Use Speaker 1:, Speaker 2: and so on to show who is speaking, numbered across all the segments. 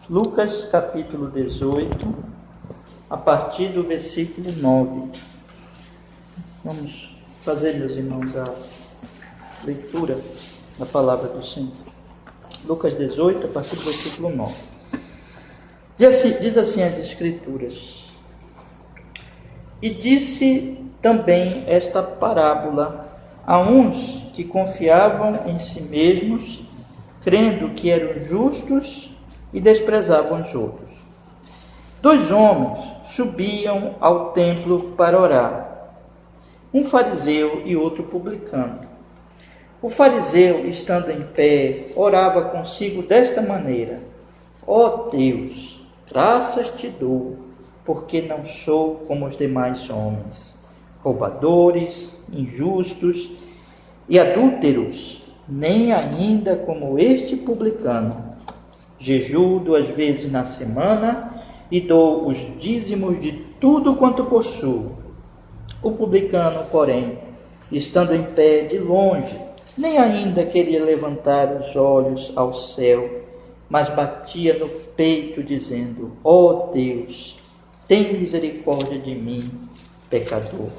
Speaker 1: Lucas capítulo 18, a partir do versículo 9. Vamos fazer, meus irmãos, a leitura da palavra do Senhor. Lucas 18, a partir do versículo 9. Diz assim as Escrituras: E disse também esta parábola a uns que confiavam em si mesmos, crendo que eram justos e desprezavam os outros. 2 homens subiam ao templo para orar, um fariseu e outro publicano. O fariseu, estando em pé, orava consigo desta maneira: Ó Deus, graças te dou, porque não sou como os demais homens, roubadores, injustos e adúlteros, nem ainda como este publicano. Jejuo 2 vezes na semana e dou os dízimos de tudo quanto possuo. O publicano, porém, estando em pé de longe, nem ainda queria levantar os olhos ao céu, mas batia no peito, dizendo: Ó Deus, tem misericórdia de mim, pecador.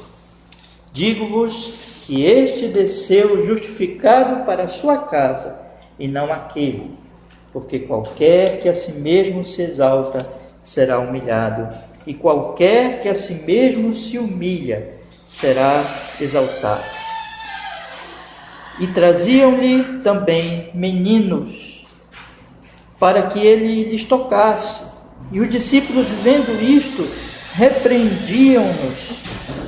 Speaker 1: Digo-vos que este desceu justificado para a sua casa, e não aquele, porque qualquer que a si mesmo se exalta será humilhado, e qualquer que a si mesmo se humilha será exaltado. E traziam-lhe também meninos, para que ele lhes tocasse. E os discípulos, vendo isto, repreendiam-nos.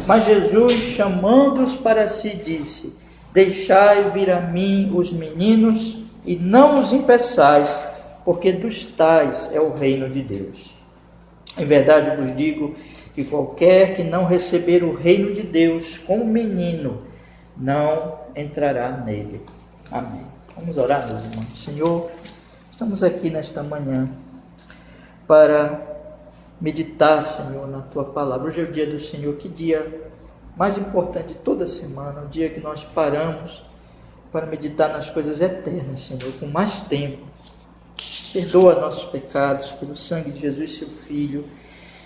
Speaker 1: Mas Jesus, chamando-os para si, disse: Deixai vir a mim os meninos, e não os impeçais, porque dos tais é o reino de Deus. Em verdade vos digo que qualquer que não receber o reino de Deus como menino, não entrará nele. Amém. Vamos orar, meus irmãos. Senhor, estamos aqui nesta manhã para meditar, Senhor, na Tua palavra. Hoje é o dia do Senhor. Que dia mais importante de toda a semana, o dia que nós paramos para meditar nas coisas eternas, Senhor, com mais tempo. Perdoa nossos pecados pelo sangue de Jesus, Seu Filho,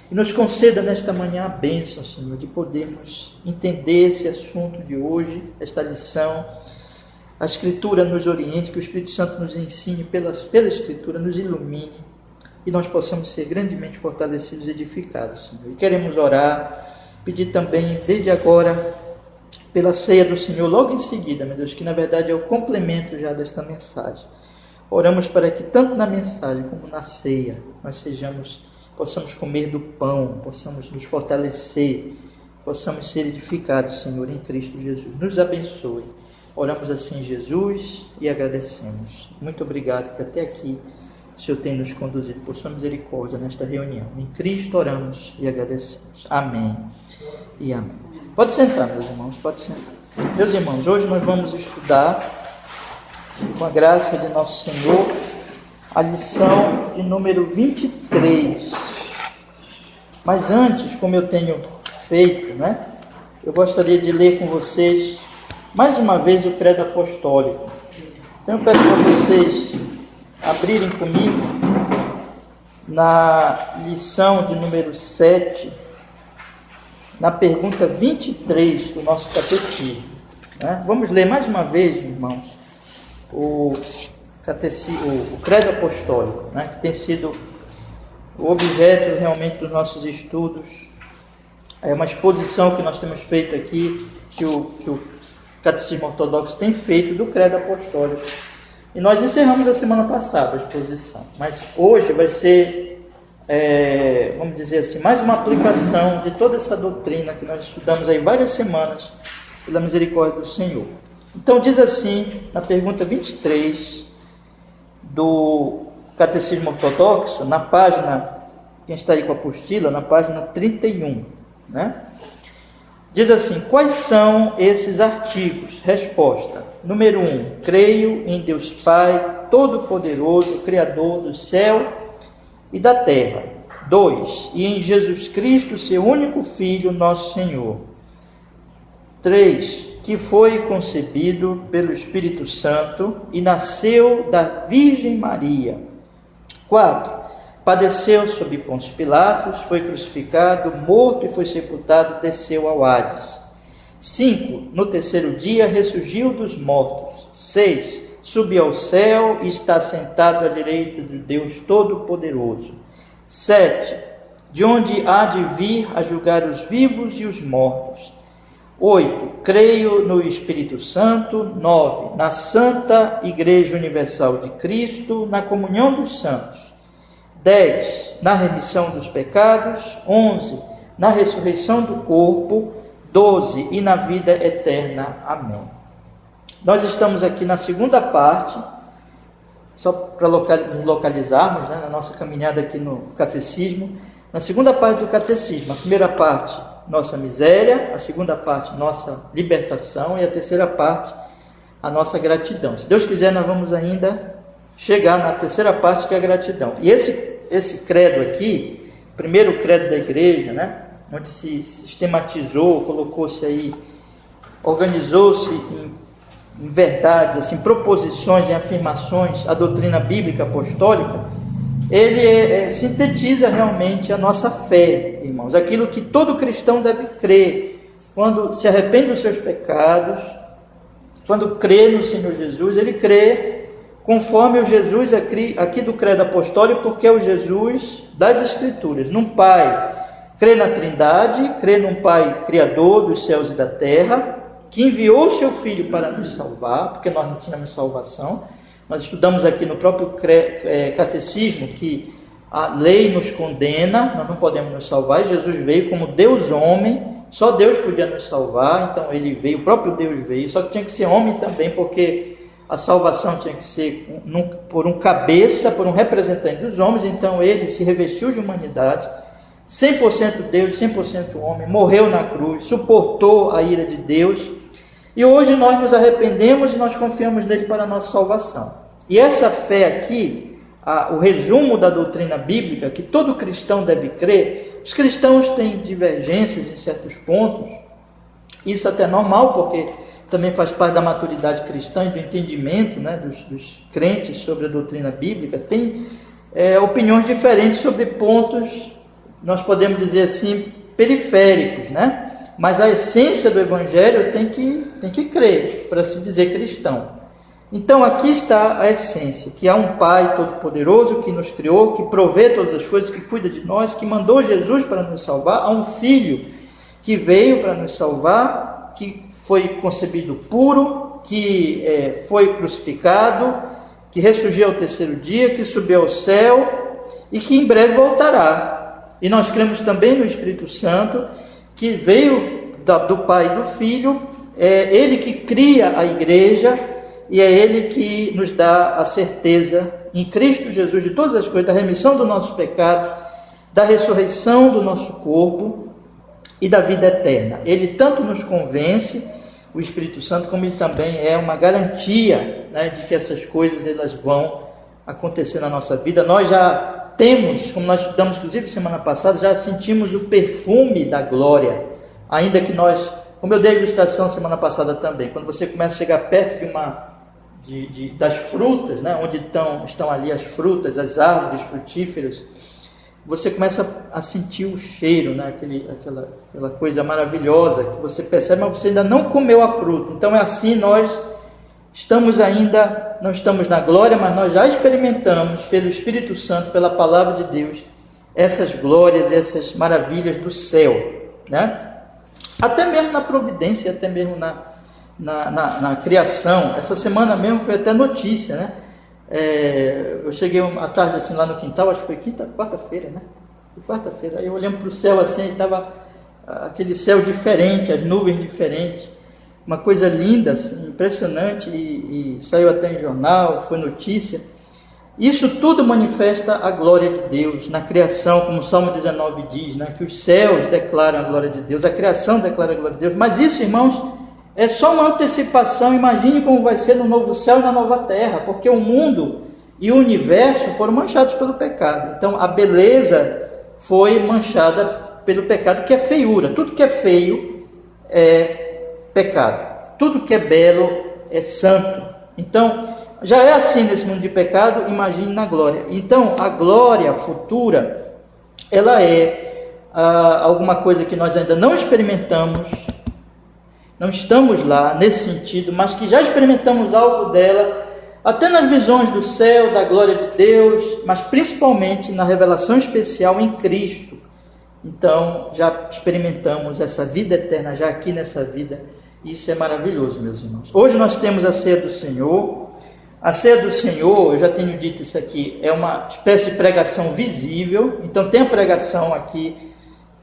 Speaker 1: e nos conceda nesta manhã a bênção, Senhor, de podermos entender esse assunto de hoje, esta lição. A Escritura nos oriente, que o Espírito Santo nos ensine pela Escritura, nos ilumine, e nós possamos ser grandemente fortalecidos e edificados, Senhor. E queremos orar, pedir também, desde agora, pela ceia do Senhor, logo em seguida, meu Deus, que na verdade é o complemento já desta mensagem. Oramos para que tanto na mensagem como na ceia nós possamos comer do pão, possamos nos fortalecer, possamos ser edificados, Senhor, em Cristo Jesus. Nos abençoe. Oramos assim, Jesus, e agradecemos. Muito obrigado que até aqui o Senhor tem nos conduzido por sua misericórdia nesta reunião. Em Cristo oramos e agradecemos. Amém e amém. Pode sentar, meus irmãos, pode sentar. Meus irmãos, hoje nós vamos estudar, com a graça de nosso Senhor, a lição de número 23. Mas antes, como eu tenho feito, eu gostaria de ler com vocês mais uma vez o Credo Apostólico. Então eu peço para vocês abrirem comigo na lição de número 7, na pergunta 23 do nosso catecismo. Vamos ler mais uma vez, irmãos, o Credo Apostólico, que tem sido o objeto realmente dos nossos estudos. É uma exposição que nós temos feito aqui, que o Catecismo Ortodoxo tem feito do Credo Apostólico. E nós encerramos a semana passada a exposição, mas hoje vai ser, vamos dizer assim, mais uma aplicação de toda essa doutrina que nós estudamos aí várias semanas, pela misericórdia do Senhor. Então diz assim, na pergunta 23 do Catecismo Ortodoxo, na página, quem está aí com a apostila, na página 31, diz assim: quais são esses artigos? Resposta: número 1, creio em Deus Pai Todo-Poderoso, Criador do céu e da terra. 2, e em Jesus Cristo, seu único Filho, nosso Senhor. 3, que foi concebido pelo Espírito Santo e nasceu da Virgem Maria. 4, Padeceu sob Pôncio Pilatos, foi crucificado, morto e foi sepultado, desceu ao Hades. 5. No terceiro dia ressurgiu dos mortos. 6. Subiu ao céu e está sentado à direita de Deus Todo-Poderoso. 7. De onde há de vir a julgar os vivos e os mortos. 8. Creio no Espírito Santo. 9. Na Santa Igreja Universal de Cristo, na comunhão dos santos. 10. Na remissão dos pecados. 11. Na ressurreição do corpo. 12. E na vida eterna. Amém. Nós estamos aqui na segunda parte, só para nos localizarmos, né, na nossa caminhada aqui no Catecismo. Na segunda parte do Catecismo, a primeira parte, nossa miséria, a segunda parte, nossa libertação, e a terceira parte, a nossa gratidão. Se Deus quiser, nós vamos ainda chegar na terceira parte, que é a gratidão. E esse credo aqui, primeiro credo da igreja, né, onde se sistematizou, colocou-se aí, organizou-se em verdades, assim, proposições e afirmações, a doutrina bíblica apostólica, ele sintetiza realmente a nossa fé, irmãos, aquilo que todo cristão deve crer, quando se arrepende dos seus pecados, quando crê no Senhor Jesus, ele crê conforme o Jesus aqui do credo apostólico, porque é o Jesus das Escrituras, num Pai, crê na Trindade, crê num Pai Criador dos céus e da terra, que enviou o seu Filho para nos salvar, porque nós não tínhamos salvação. Nós estudamos aqui no próprio catecismo que a lei nos condena, nós não podemos nos salvar, e Jesus veio como Deus homem, só Deus podia nos salvar, então ele veio, o próprio Deus veio, só que tinha que ser homem também, porque a salvação tinha que ser por um cabeça, por um representante dos homens, então ele se revestiu de humanidade, 100% Deus, 100% homem, morreu na cruz, suportou a ira de Deus, e hoje nós nos arrependemos e nós confiamos nele para a nossa salvação. E essa fé aqui, o resumo da doutrina bíblica, que todo cristão deve crer, os cristãos têm divergências em certos pontos, isso até é normal, porque também faz parte da maturidade cristã e do entendimento, né, dos crentes sobre a doutrina bíblica, tem opiniões diferentes sobre pontos, nós podemos dizer assim, periféricos, né? Mas a essência do Evangelho tem que crer para se dizer cristão. Então aqui está a essência, que há um Pai Todo-Poderoso que nos criou, que provê todas as coisas, que cuida de nós, que mandou Jesus para nos salvar, há um Filho que veio para nos salvar, que foi concebido puro, que foi crucificado, que ressurgiu ao terceiro dia, que subiu ao céu e que em breve voltará. E nós cremos também no Espírito Santo, que veio do Pai e do Filho, é ele que cria a igreja e é ele que nos dá a certeza em Cristo Jesus de todas as coisas, da remissão dos nossos pecados, da ressurreição do nosso corpo e da vida eterna. Ele tanto nos convence, o Espírito Santo, como ele também é uma garantia, né, de que essas coisas elas vão acontecer na nossa vida. Nós já temos, como nós estudamos inclusive semana passada, já sentimos o perfume da glória, ainda que nós, como eu dei a ilustração semana passada também, quando você começa a chegar perto das frutas, né, onde estão ali as frutas, as árvores frutíferas, você começa a sentir o cheiro, né, aquela coisa maravilhosa que você percebe, mas você ainda não comeu a fruta. Então é assim, nós não estamos na glória, mas nós já experimentamos pelo Espírito Santo, pela palavra de Deus, essas glórias, essas maravilhas do céu, né? Até mesmo na providência, até mesmo na criação. Essa semana mesmo foi até notícia, né? Eu cheguei à tarde assim lá no quintal, acho que foi quarta-feira, né? Quarta-feira, aí eu olhando para o céu assim, estava aquele céu diferente, as nuvens diferentes, uma coisa linda, assim, impressionante, e saiu até em jornal, foi notícia. Isso tudo manifesta a glória de Deus na criação, como o Salmo 19 diz, né, que os céus declaram a glória de Deus, a criação declara a glória de Deus. Mas isso, irmãos, é só uma antecipação. Imagine como vai ser no novo céu e na nova terra, porque o mundo e o universo foram manchados pelo pecado. Então a beleza foi manchada pelo pecado, que é feiura. Tudo que é feio é pecado, tudo que é belo é santo. Então já é assim nesse mundo de pecado, imagine na glória. Então, a glória futura, ela é alguma coisa que nós ainda não experimentamos, não estamos lá nesse sentido, mas que já experimentamos algo dela, até nas visões do céu, da glória de Deus, mas principalmente na revelação especial em Cristo. Então, já experimentamos essa vida eterna, já aqui nessa vida. Isso é maravilhoso, meus irmãos. Hoje nós temos a ceia do Senhor. A ceia do Senhor, eu já tenho dito isso aqui, é uma espécie de pregação visível. Então tem a pregação aqui,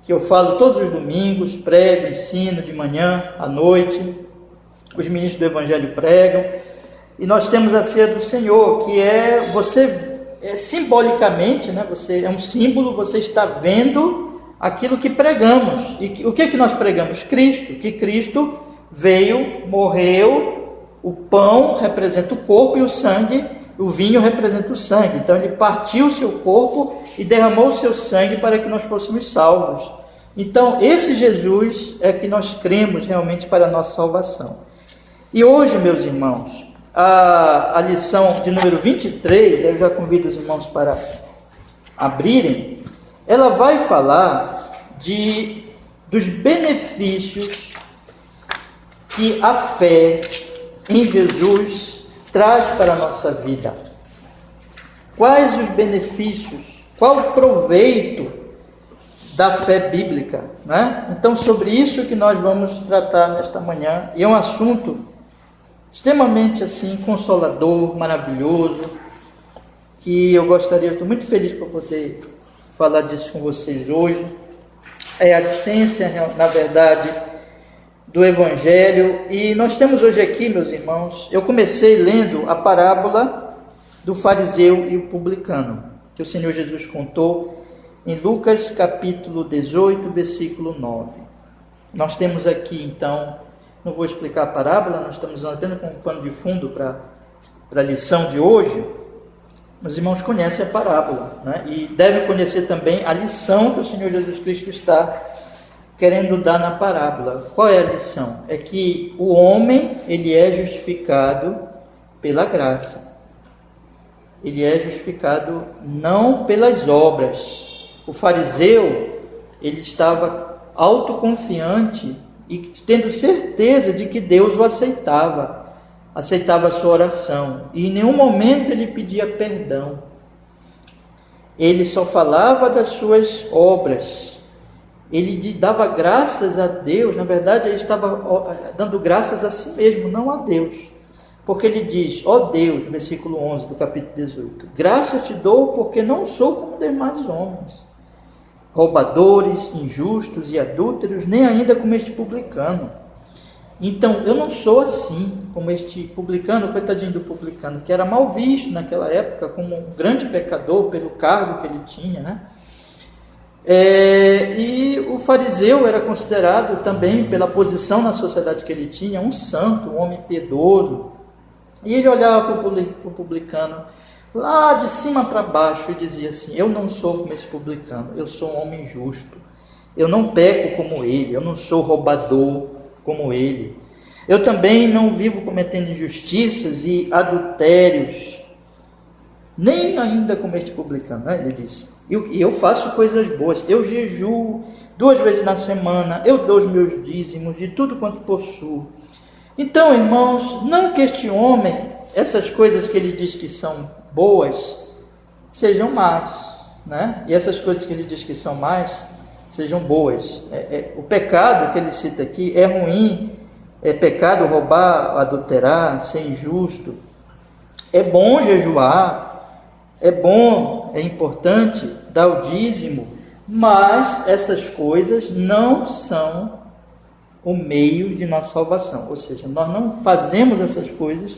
Speaker 1: que eu falo todos os domingos, prego, ensino de manhã, à noite. Os ministros do Evangelho pregam. E nós temos a ceia do Senhor, que é simbolicamente, né, você é um símbolo, você está vendo aquilo que pregamos. E o que nós pregamos? Cristo, que Cristo veio, morreu. O pão representa o corpo e o sangue, o vinho representa o sangue. Então ele partiu o seu corpo e derramou o seu sangue para que nós fôssemos salvos. Então esse Jesus é que nós cremos realmente para a nossa salvação. E hoje, meus irmãos, a lição de número 23, eu já convido os irmãos para abrirem, ela vai falar dos benefícios que a fé em Jesus traz para a nossa vida. Quais os benefícios, qual o proveito da fé bíblica, né? Então, sobre isso que nós vamos tratar nesta manhã, e é um assunto extremamente assim, consolador, maravilhoso, que eu gostaria, estou muito feliz por poder falar disso com vocês hoje. É a essência, na verdade, do Evangelho. E nós temos hoje aqui, meus irmãos, eu comecei lendo a parábola do fariseu e o publicano, que o Senhor Jesus contou em Lucas capítulo 18, versículo 9. Nós temos aqui, então, não vou explicar a parábola, nós estamos apenas com um pano de fundo para a lição de hoje. Os irmãos conhecem a parábola, né? E devem conhecer também a lição que o Senhor Jesus Cristo está querendo dar na parábola. Qual é a lição? É que o homem, ele é justificado pela graça. Ele é justificado não pelas obras. O fariseu, ele estava autoconfiante e tendo certeza de que Deus o aceitava a sua oração, e em nenhum momento ele pedia perdão. Ele só falava das suas obras. Ele dava graças a Deus. Na verdade, ele estava dando graças a si mesmo, não a Deus. Porque ele diz: ó Deus, no versículo 11 do capítulo 18, graças te dou porque não sou como demais homens, roubadores, injustos e adúlteros, nem ainda como este publicano. Então, eu não sou assim como este publicano, coitadinho do publicano, que era mal visto naquela época como um grande pecador pelo cargo que ele tinha, né? E o fariseu era considerado também, pela posição na sociedade que ele tinha, um santo, um homem piedoso. E ele olhava para o publicano lá de cima para baixo e dizia assim: eu não sou como esse publicano, eu sou um homem justo, eu não peco como ele, eu não sou roubador como ele, eu também não vivo cometendo injustiças e adultérios, nem ainda como este publicano, né? Ele disse, e eu faço coisas boas, eu jejuo 2 vezes na semana, eu dou os meus dízimos de tudo quanto possuo. Então, irmãos, não que este homem, essas coisas que ele diz que são boas, sejam más, né? E essas coisas que ele diz que são más, sejam boas. O pecado que ele cita aqui é ruim, é pecado roubar, adulterar, ser injusto. É bom jejuar, é bom, é importante dar o dízimo, mas essas coisas não são o meio de nossa salvação. Ou seja, nós não fazemos essas coisas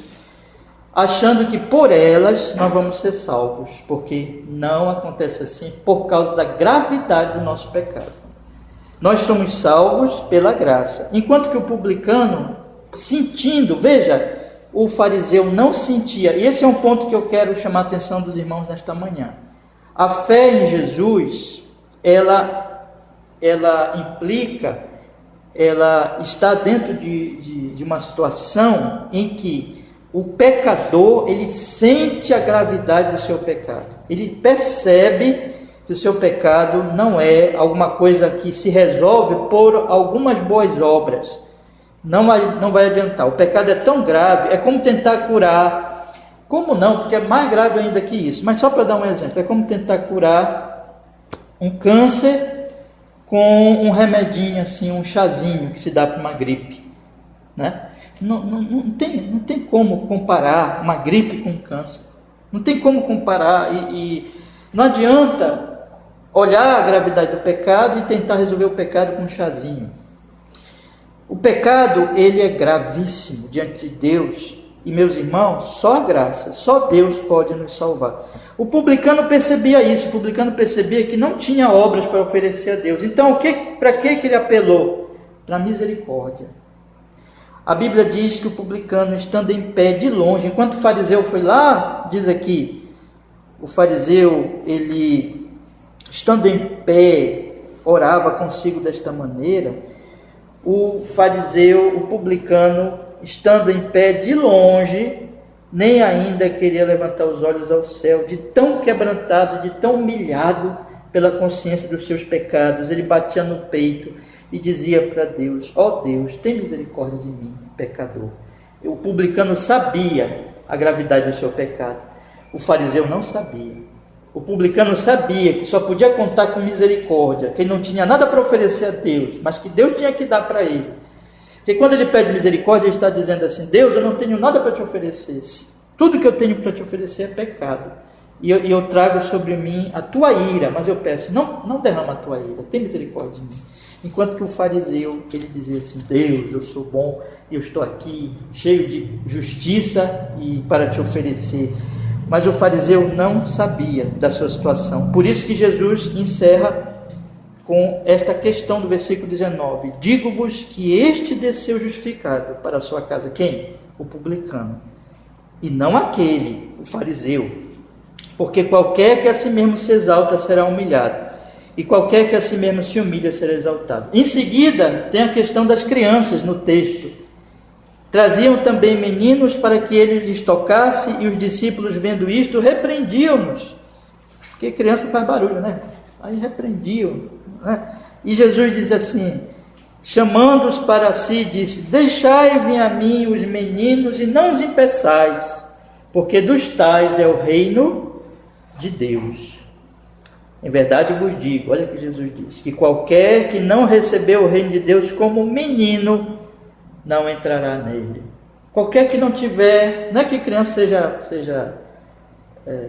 Speaker 1: achando que por elas nós vamos ser salvos, porque não acontece assim por causa da gravidade do nosso pecado. Nós somos salvos pela graça, enquanto que o publicano, sentindo, veja, o fariseu não sentia, e esse é um ponto que eu quero chamar a atenção dos irmãos nesta manhã. A fé em Jesus, ela implica, ela está dentro de uma situação em que O pecador, ele sente a gravidade do seu pecado. Ele percebe que o seu pecado não é alguma coisa que se resolve por algumas boas obras. Não vai adiantar. O pecado é tão grave, é como tentar curar. Como não? Porque é mais grave ainda que isso. Mas só para dar um exemplo, é como tentar curar um câncer com um remedinho assim, um chazinho que se dá para uma gripe, né? Não tem como comparar uma gripe com câncer. Não tem como comparar e não adianta olhar a gravidade do pecado e tentar resolver o pecado com um chazinho. O pecado, ele é gravíssimo diante de Deus. E meus irmãos, só a graça, só Deus pode nos salvar. O publicano percebia isso, o publicano percebia que não tinha obras para oferecer a Deus. Então, para que ele apelou? Para a misericórdia. A Bíblia diz que o publicano, estando em pé de longe, enquanto o fariseu foi lá, diz aqui, o fariseu, ele, estando em pé, orava consigo desta maneira. O fariseu, o publicano, estando em pé de longe, nem ainda queria levantar os olhos ao céu, de tão quebrantado, de tão humilhado pela consciência dos seus pecados. Ele batia no peito e dizia para Deus: ó Deus, tem misericórdia de mim, pecador. O publicano sabia a gravidade do seu pecado, o fariseu não sabia. O publicano sabia que só podia contar com misericórdia, que ele não tinha nada para oferecer a Deus, mas que Deus tinha que dar para ele. Porque quando ele pede misericórdia, ele está dizendo assim: Deus, eu não tenho nada para te oferecer, tudo que eu tenho para te oferecer é pecado, e eu trago sobre mim a tua ira, mas eu peço, não derrama a tua ira, tem misericórdia de mim. Enquanto que o fariseu, ele dizia assim: Deus, eu sou bom, eu estou aqui cheio de justiça e para te oferecer. Mas o fariseu não sabia da sua situação. Por isso que Jesus encerra com esta questão do versículo 19: digo-vos que este desceu justificado para a sua casa. Quem? O publicano, e não aquele, o fariseu. Porque qualquer que a si mesmo se exalta será humilhado, e qualquer que a si mesmo se humilha será exaltado. Em seguida, tem a questão das crianças no texto. Traziam também meninos para que ele lhes tocasse, e os discípulos, vendo isto, repreendiam-nos. Porque criança faz barulho, né? Aí repreendiam, né? E Jesus diz assim, chamando-os para si, disse: deixai vir a mim os meninos e não os impeçais, porque dos tais é o reino de Deus. Em verdade vos digo, olha o que Jesus disse, que qualquer que não recebeu o reino de Deus como menino, não entrará nele. Qualquer que não tiver, não é que criança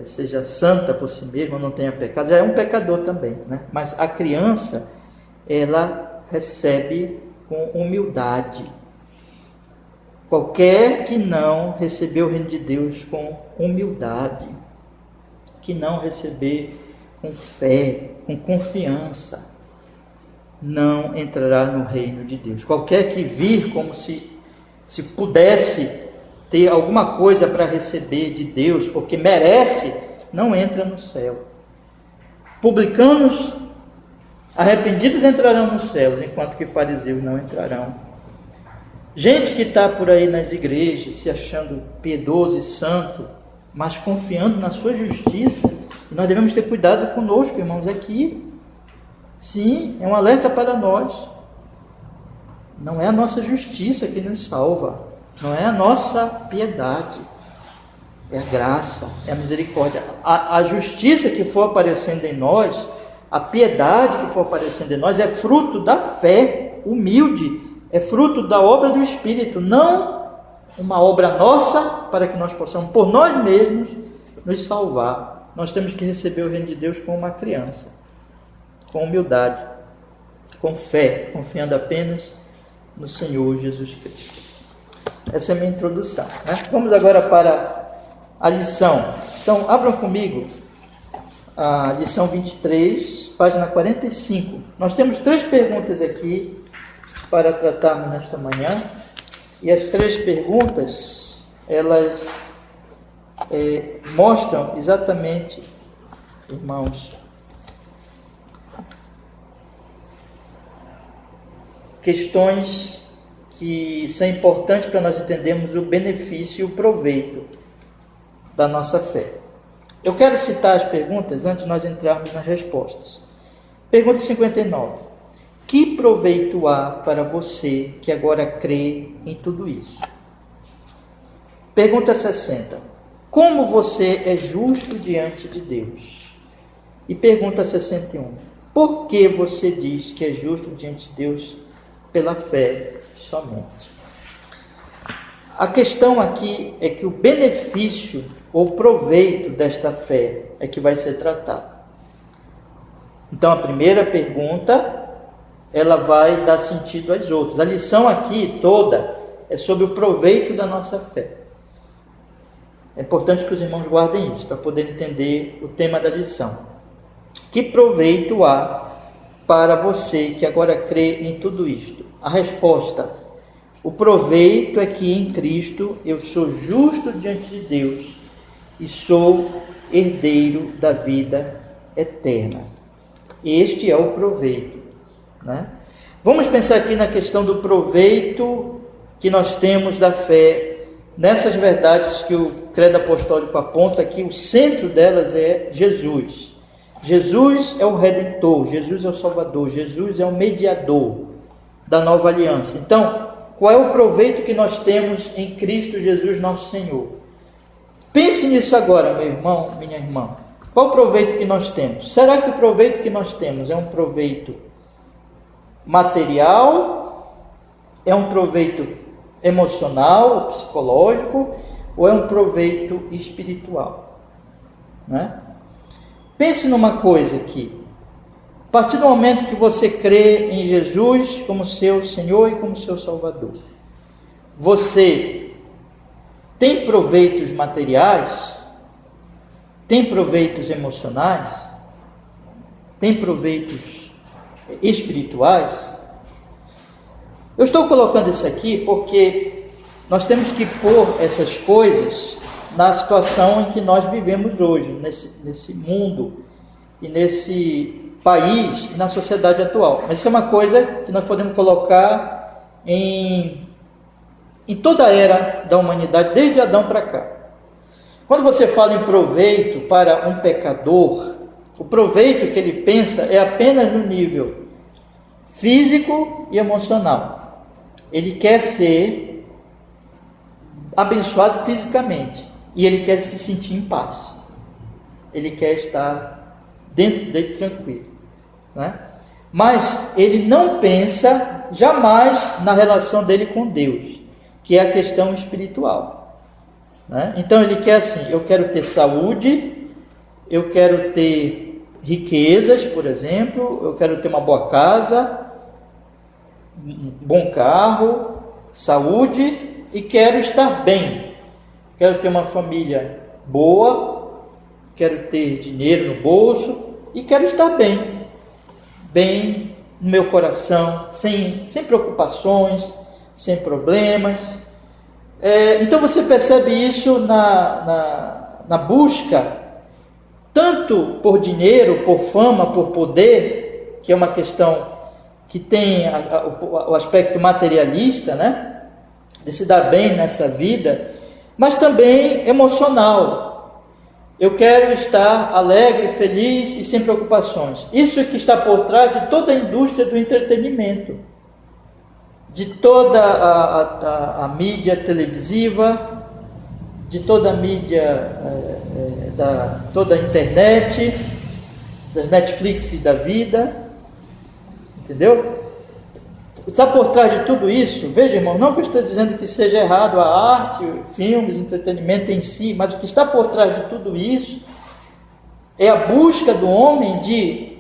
Speaker 1: seja santa por si mesma, não tenha pecado, já é um pecador também, né? Mas a criança, ela recebe com humildade. Qualquer que não receber o reino de Deus com humildade, que não receber com fé, com confiança, não entrará no reino de Deus. Qualquer que vir como se pudesse ter alguma coisa para receber de Deus, porque merece, não entra no céu. Publicanos arrependidos entrarão nos céus, enquanto que fariseus não entrarão. Gente que está por aí nas igrejas, se achando piedoso e santo, mas confiando na sua justiça, e nós devemos ter cuidado conosco, irmãos, aqui. Sim, é um alerta para nós. Não é a nossa justiça que nos salva, não é a nossa piedade, é a graça, é a misericórdia. A justiça que for aparecendo em nós, a piedade que for aparecendo em nós, é fruto da fé humilde, é fruto da obra do Espírito, não uma obra nossa para que nós possamos, por nós mesmos, nos salvar. Nós temos que receber o reino de Deus como uma criança, com humildade, com fé, confiando apenas no Senhor Jesus Cristo. Essa é a minha introdução, né? Vamos agora para a lição. Então, abram comigo a lição 23, página 45. Nós temos 3 perguntas aqui para tratarmos nesta manhã, e as 3 perguntas, elas mostram exatamente, irmãos, questões que isso é importante para nós entendermos o benefício e o proveito da nossa fé. Eu quero citar as perguntas antes de nós entrarmos nas respostas. Pergunta 59. Que proveito há para você que agora crê em tudo isso? Pergunta 60. Como você é justo diante de Deus? E pergunta 61. Por que você diz que é justo diante de Deus pela fé somente? A questão aqui é que o benefício ou proveito desta fé é que vai ser tratado. Então a primeira pergunta, ela vai dar sentido às outras. A lição aqui toda é sobre o proveito da nossa fé. É importante que os irmãos guardem isso, para poder entender o tema da lição. Que proveito há para você que agora crê em tudo isto? A resposta: o proveito é que em Cristo eu sou justo diante de Deus e sou herdeiro da vida eterna. Este é o proveito, né? Vamos pensar aqui na questão do proveito que nós temos da fé, nessas verdades que o credo apostólico aponta, que o centro delas é Jesus. Jesus é o Redentor, Jesus é o Salvador, Jesus é o mediador da nova aliança. Então, qual é o proveito que nós temos em Cristo Jesus nosso Senhor? Pense nisso agora, meu irmão, minha irmã. Qual o proveito que nós temos? Será que o proveito que nós temos é um proveito material? É um proveito emocional, psicológico? Ou é um proveito espiritual? Né? Pense numa coisa aqui. A partir do momento que você crê em Jesus como seu Senhor e como seu Salvador, você tem proveitos materiais? Tem proveitos emocionais? Tem proveitos espirituais? Eu estou colocando isso aqui porque nós temos que pôr essas coisas na situação em que nós vivemos hoje, nesse mundo e nesse país e na sociedade atual. Mas isso é uma coisa que nós podemos colocar em toda a era da humanidade, desde Adão para cá. Quando você fala em proveito para um pecador, o proveito que ele pensa é apenas no nível físico e emocional. Ele quer ser abençoado fisicamente e ele quer se sentir em paz. Ele quer estar dentro dele tranquilo, né? Mas ele não pensa jamais na relação dele com Deus, que é a questão espiritual, né? Então ele quer assim: eu quero ter saúde, eu quero ter riquezas, por exemplo, eu quero ter uma boa casa, um bom carro, saúde, e quero estar bem. Quero ter uma família boa, quero ter dinheiro no bolso e quero estar bem no meu coração, sem preocupações, sem problemas. Então você percebe isso na busca, tanto por dinheiro, por fama, por poder, que é uma questão que tem o aspecto materialista, né? De se dar bem nessa vida, mas também emocional. Eu quero estar alegre, feliz e sem preocupações. Isso é que está por trás de toda a indústria do entretenimento, de toda a mídia televisiva, de toda a mídia, toda a internet, das Netflix da vida, entendeu? Está por trás de tudo isso, veja, irmão, não que eu estou dizendo que seja errado a arte, filmes, entretenimento em si, mas o que está por trás de tudo isso é a busca do homem de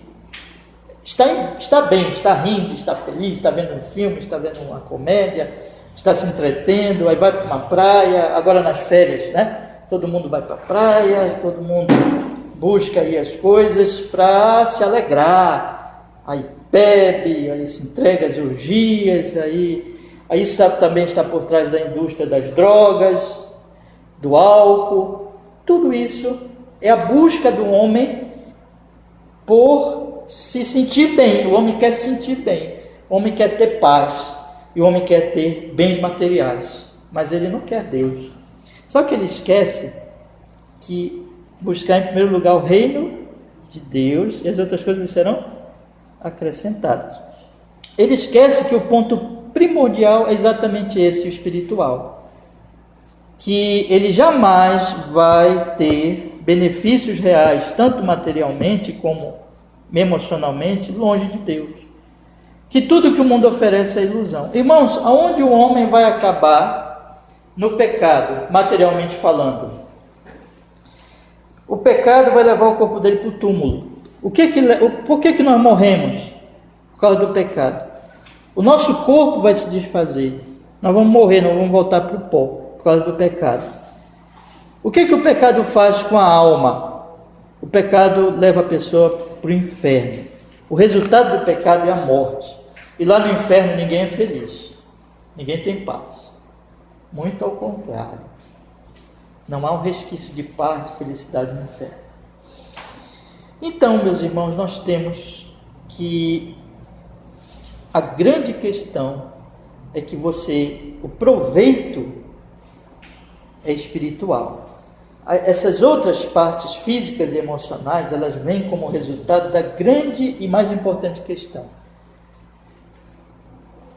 Speaker 1: estar bem, estar rindo, estar feliz, estar vendo um filme, estar vendo uma comédia, estar se entretendo, aí vai para uma praia, agora nas férias, né? Todo mundo vai para a praia, todo mundo busca aí as coisas para se alegrar, aí bebe, aí se entrega às orgias, aí também está por trás da indústria das drogas, do álcool. Tudo isso é a busca do homem por se sentir bem. O homem quer se sentir bem, o homem quer ter paz, e o homem quer ter bens materiais, mas ele não quer Deus. Só que ele esquece que buscar em primeiro lugar o reino de Deus e as outras coisas serão acrescentadas. Ele esquece que o ponto primordial é exatamente esse, o espiritual. Que ele jamais vai ter benefícios reais, tanto materialmente como emocionalmente, longe de Deus. Que tudo que o mundo oferece é ilusão. Irmãos, aonde o homem vai acabar no pecado, materialmente falando? O pecado vai levar o corpo dele para o túmulo. Por que nós morremos? Por causa do pecado. O nosso corpo vai se desfazer. Nós vamos morrer, nós vamos voltar para o pó, por causa do pecado. O que o pecado faz com a alma? O pecado leva a pessoa para o inferno. O resultado do pecado é a morte. E lá no inferno ninguém é feliz. Ninguém tem paz. Muito ao contrário. Não há um resquício de paz e felicidade no inferno. Então, meus irmãos, nós temos que... A grande questão é que o proveito é espiritual. Essas outras partes físicas e emocionais, elas vêm como resultado da grande e mais importante questão.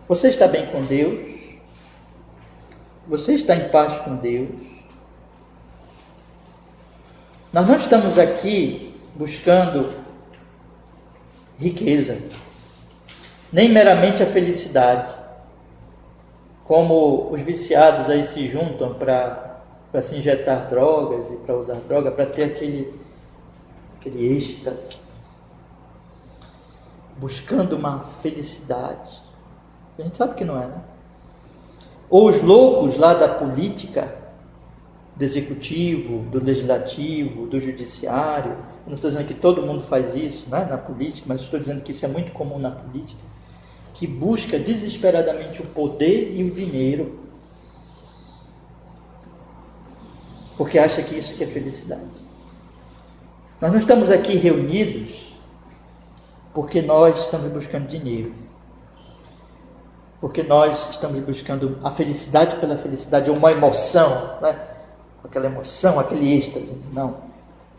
Speaker 1: Você está bem com Deus? Você está em paz com Deus? Nós não estamos aqui buscando riqueza, nem meramente a felicidade, como os viciados aí se juntam para se injetar drogas e para usar droga, para ter aquele êxtase, buscando uma felicidade. A gente sabe que não é, né? Ou os loucos lá da política, do executivo, do legislativo, do judiciário. Eu não estou dizendo que todo mundo faz isso, né, na política, mas estou dizendo que isso é muito comum na política, que busca desesperadamente o poder e o dinheiro, porque acha que isso que é felicidade. Nós não estamos aqui reunidos porque nós estamos buscando dinheiro, porque nós estamos buscando a felicidade pela felicidade, ou uma emoção, né? Aquela emoção, aquele êxtase. Não,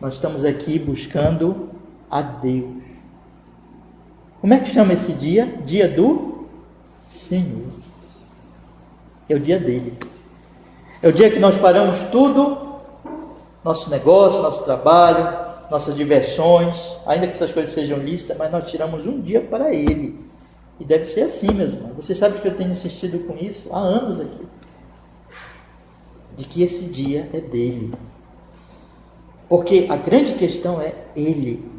Speaker 1: nós estamos aqui buscando a Deus. Como é que chama esse dia? Dia do Senhor. É o dia dele. É o dia que nós paramos tudo, nosso negócio, nosso trabalho, nossas diversões, ainda que essas coisas sejam lícitas, mas nós tiramos um dia para ele. E deve ser assim, meus irmãos. Você sabe que eu tenho insistido com isso há anos aqui, de que esse dia é dele. Porque a grande questão é ele.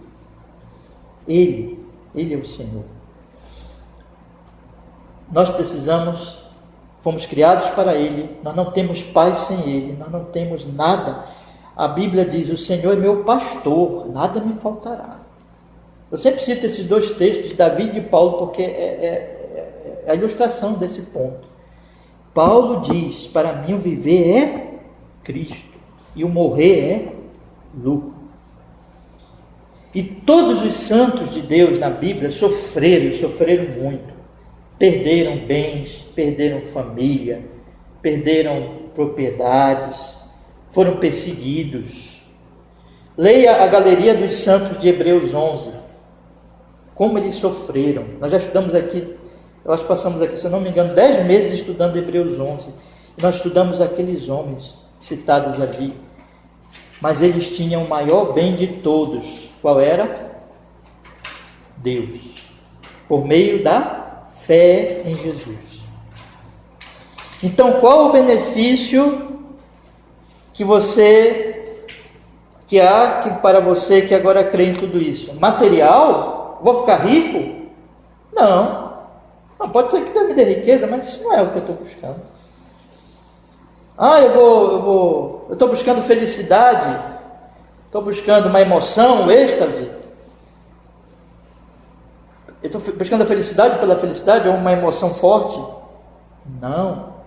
Speaker 1: Ele é o Senhor. Nós fomos criados para ele, nós não temos paz sem ele, nós não temos nada. A Bíblia diz: o Senhor é meu pastor, nada me faltará. Eu sempre cito esses dois textos, Davi e de Paulo, porque é a ilustração desse ponto. Paulo diz: para mim o viver é Cristo e o morrer é lucro. E todos os santos de Deus na Bíblia sofreram muito. Perderam bens, perderam família, perderam propriedades, foram perseguidos. Leia a galeria dos santos de Hebreus 11, como eles sofreram. Nós já estudamos aqui, eu acho que passamos aqui, se eu não me engano, 10 meses estudando Hebreus 11. E nós estudamos aqueles homens citados ali. Mas eles tinham o maior bem de todos. Qual era? Deus. Por meio da fé em Jesus. Então, qual o benefício que há para você que agora crê em tudo isso? Material? Vou ficar rico? Não. Não, pode ser que Deus me dê riqueza, mas isso não é o que eu estou buscando. Eu estou buscando felicidade, estou buscando uma emoção, um êxtase. Eu estou buscando a felicidade pela felicidade ou uma emoção forte? Não.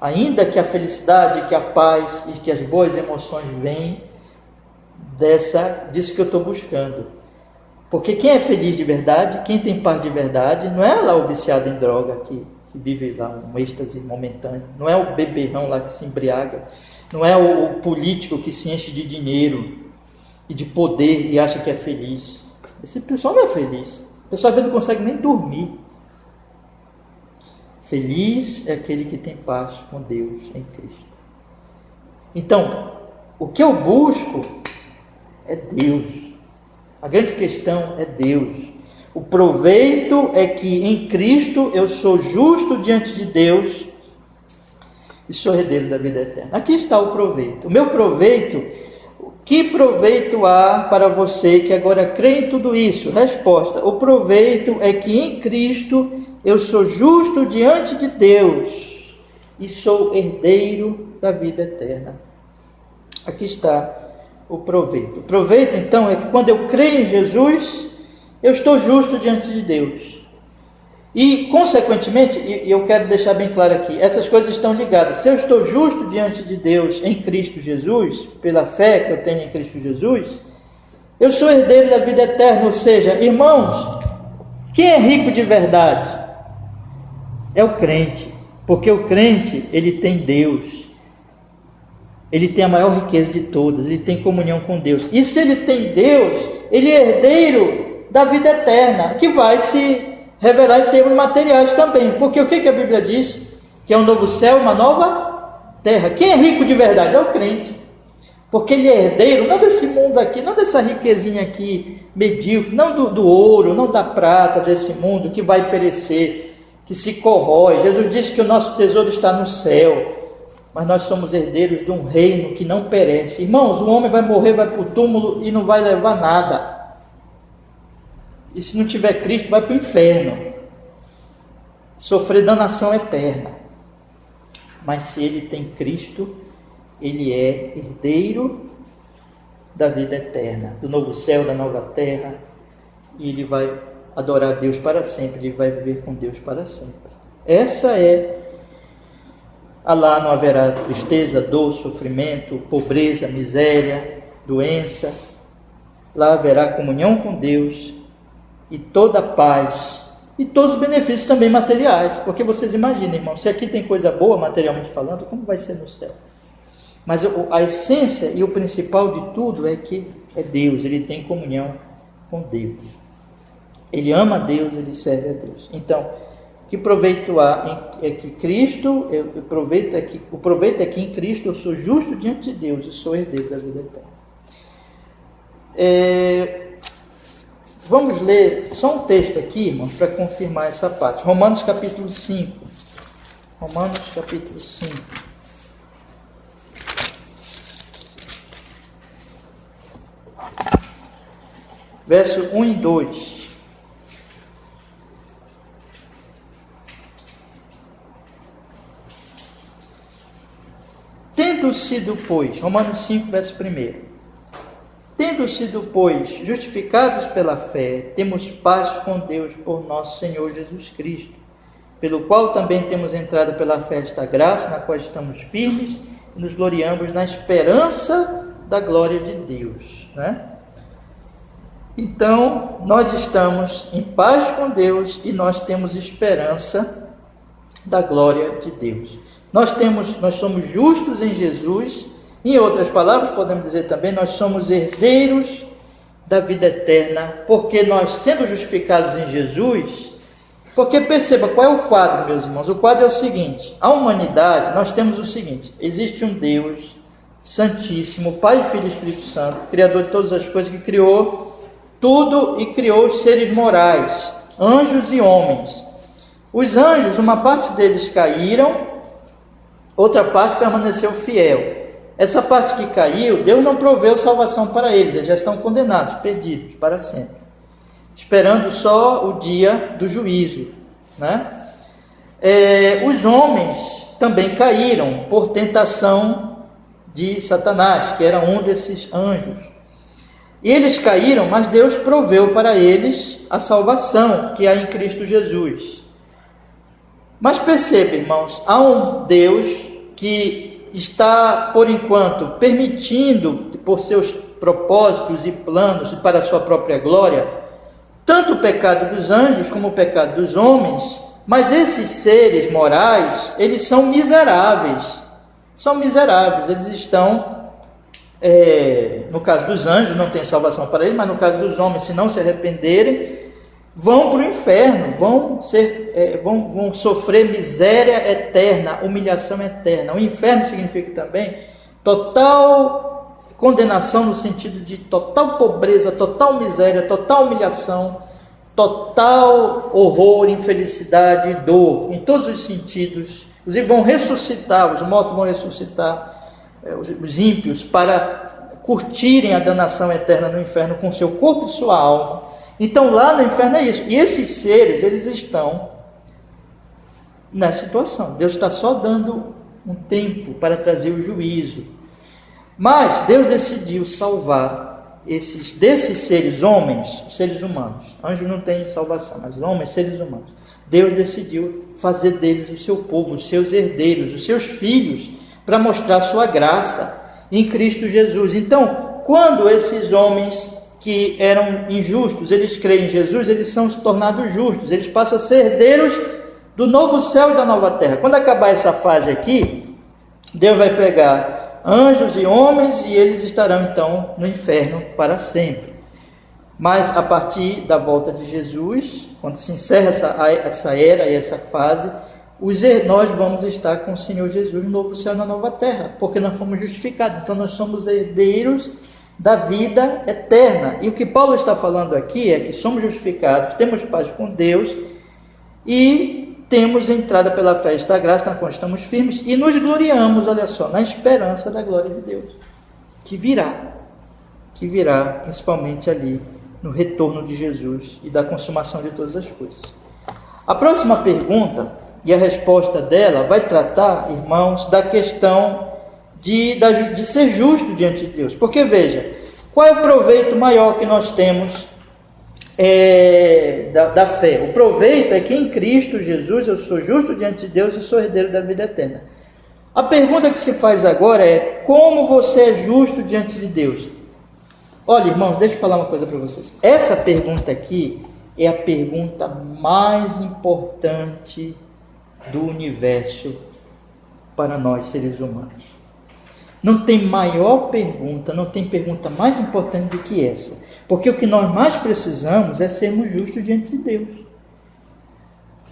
Speaker 1: Ainda que a felicidade, que a paz e que as boas emoções vêm disso que eu estou buscando. Porque quem é feliz de verdade, quem tem paz de verdade, não é lá o viciado em droga que vive lá um êxtase momentâneo, não é o beberrão lá que se embriaga, não é o político que se enche de dinheiro e de poder e acha que é feliz. Esse pessoal não é feliz. O pessoal às vezes não consegue nem dormir. Feliz é aquele que tem paz com Deus em Cristo. Então, o que eu busco é Deus. A grande questão é Deus. O proveito é que em Cristo eu sou justo diante de Deus e sou herdeiro da vida eterna. Aqui está o proveito. O meu proveito, que proveito há para você que agora crê em tudo isso? Resposta: o proveito é que em Cristo eu sou justo diante de Deus e sou herdeiro da vida eterna. Aqui está o proveito. O proveito, então, é que quando eu creio em Jesus, eu estou justo diante de Deus. E, consequentemente, e eu quero deixar bem claro aqui, essas coisas estão ligadas. Se eu estou justo diante de Deus em Cristo Jesus, pela fé que eu tenho em Cristo Jesus, eu sou herdeiro da vida eterna. Ou seja, irmãos, quem é rico de verdade? É o crente. Porque o crente, ele tem Deus. Ele tem a maior riqueza de todas, ele tem comunhão com Deus. E se ele tem Deus, ele é herdeiro da vida eterna, que vai se revelar em termos materiais também. Porque o que a Bíblia diz? Que é um novo céu, uma nova terra. Quem é rico de verdade? É o crente. Porque ele é herdeiro, não desse mundo aqui, não dessa riquezinha aqui medíocre, não do ouro, não da prata desse mundo que vai perecer, que se corrói. Jesus disse que o nosso tesouro está no céu. Mas nós somos herdeiros de um reino que não perece. Irmãos, o homem vai morrer, vai para o túmulo e não vai levar nada. E se não tiver Cristo, vai para o inferno. Sofrer danação eterna. Mas se ele tem Cristo, ele é herdeiro da vida eterna, do novo céu, da nova terra. E ele vai adorar Deus para sempre, ele vai viver com Deus para sempre. Essa é... Lá não haverá tristeza, dor, sofrimento, pobreza, miséria, doença. Lá haverá comunhão com Deus e toda a paz e todos os benefícios também materiais. Porque vocês imaginem, irmão, se aqui tem coisa boa materialmente falando, como vai ser no céu? Mas a essência e o principal de tudo é que é Deus, ele tem comunhão com Deus. Ele ama a Deus, ele serve a Deus. Então, que proveito há é que Cristo, o proveito é que em Cristo eu sou justo diante de Deus e sou herdeiro da vida eterna. Vamos ler só um texto aqui, irmãos, para confirmar essa parte. Romanos capítulo 5. Romanos capítulo 5. Verso 1 e 2. Tendo sido, pois, Romanos 5, verso 1. Tendo sido, pois, justificados pela fé, temos paz com Deus por nosso Senhor Jesus Cristo, pelo qual também temos entrado pela fé esta graça, na qual estamos firmes e nos gloriamos na esperança da glória de Deus, né? Então, nós estamos em paz com Deus e nós temos esperança da glória de Deus. Nós somos justos em Jesus. Em outras palavras, podemos dizer também, nós somos herdeiros da vida eterna, porque nós, sendo justificados em Jesus, porque perceba qual é o quadro, meus irmãos. O quadro é o seguinte: a humanidade, nós temos o seguinte: existe um Deus Santíssimo, Pai, Filho e Espírito Santo, Criador de todas as coisas, que criou tudo e criou os seres morais, anjos e homens. Os anjos, uma parte deles caíram, outra parte permaneceu fiel. Essa parte que caiu, Deus não proveu salvação para eles já estão condenados, perdidos para sempre, esperando só o dia do juízo, né? Os homens também caíram por tentação de Satanás, que era um desses anjos. E eles caíram, mas Deus proveu para eles a salvação que há em Cristo Jesus. Mas perceba, irmãos, há um Deus que está, por enquanto, permitindo, por seus propósitos e planos e para a sua própria glória, tanto o pecado dos anjos como o pecado dos homens, mas esses seres morais, eles são miseráveis. São miseráveis, eles estão, no caso dos anjos, não tem salvação para eles, mas no caso dos homens, se não se arrependerem, vão para o inferno, vão sofrer miséria eterna, humilhação eterna. O inferno significa também total condenação, no sentido de total pobreza, total miséria, total humilhação, total horror, infelicidade e dor, em todos os sentidos. Inclusive vão ressuscitar, os mortos vão ressuscitar, os ímpios, para curtirem a danação eterna no inferno com seu corpo e sua alma. Então lá no inferno é isso. E esses seres, eles estão nessa situação. Deus está só dando um tempo para trazer o juízo. Mas Deus decidiu salvar desses seres homens, seres humanos. Anjos não têm salvação, mas homens, seres humanos. Deus decidiu fazer deles o seu povo, os seus herdeiros, os seus filhos, para mostrar sua graça em Cristo Jesus. Então, quando esses homens que eram injustos, eles creem em Jesus, eles são se tornados justos, eles passam a ser herdeiros do novo céu e da nova terra. Quando acabar essa fase aqui, Deus vai pegar anjos e homens e eles estarão então no inferno para sempre. Mas a partir da volta de Jesus, quando se encerra essa era e essa fase, nós vamos estar com o Senhor Jesus no novo céu e na nova terra, porque nós fomos justificados. Então nós somos herdeiros da vida eterna. E o que Paulo está falando aqui é que somos justificados, temos paz com Deus e temos entrada pela fé esta graça na qual estamos firmes e nos gloriamos, olha só, na esperança da glória de Deus, que virá principalmente ali no retorno de Jesus e da consumação de todas as coisas. A próxima pergunta e a resposta dela vai tratar, irmãos, da questão de ser justo diante de Deus. Porque veja, qual é o proveito maior que nós temos da fé? O proveito é que em Cristo Jesus eu sou justo diante de Deus e sou herdeiro da vida eterna. A pergunta que se faz agora é: como você é justo diante de Deus? Olha, irmãos, deixa eu falar uma coisa para vocês. Essa pergunta aqui é a pergunta mais importante do universo para nós seres humanos. Não tem maior pergunta, não tem pergunta mais importante do que essa. Porque o que nós mais precisamos é sermos justos diante de Deus.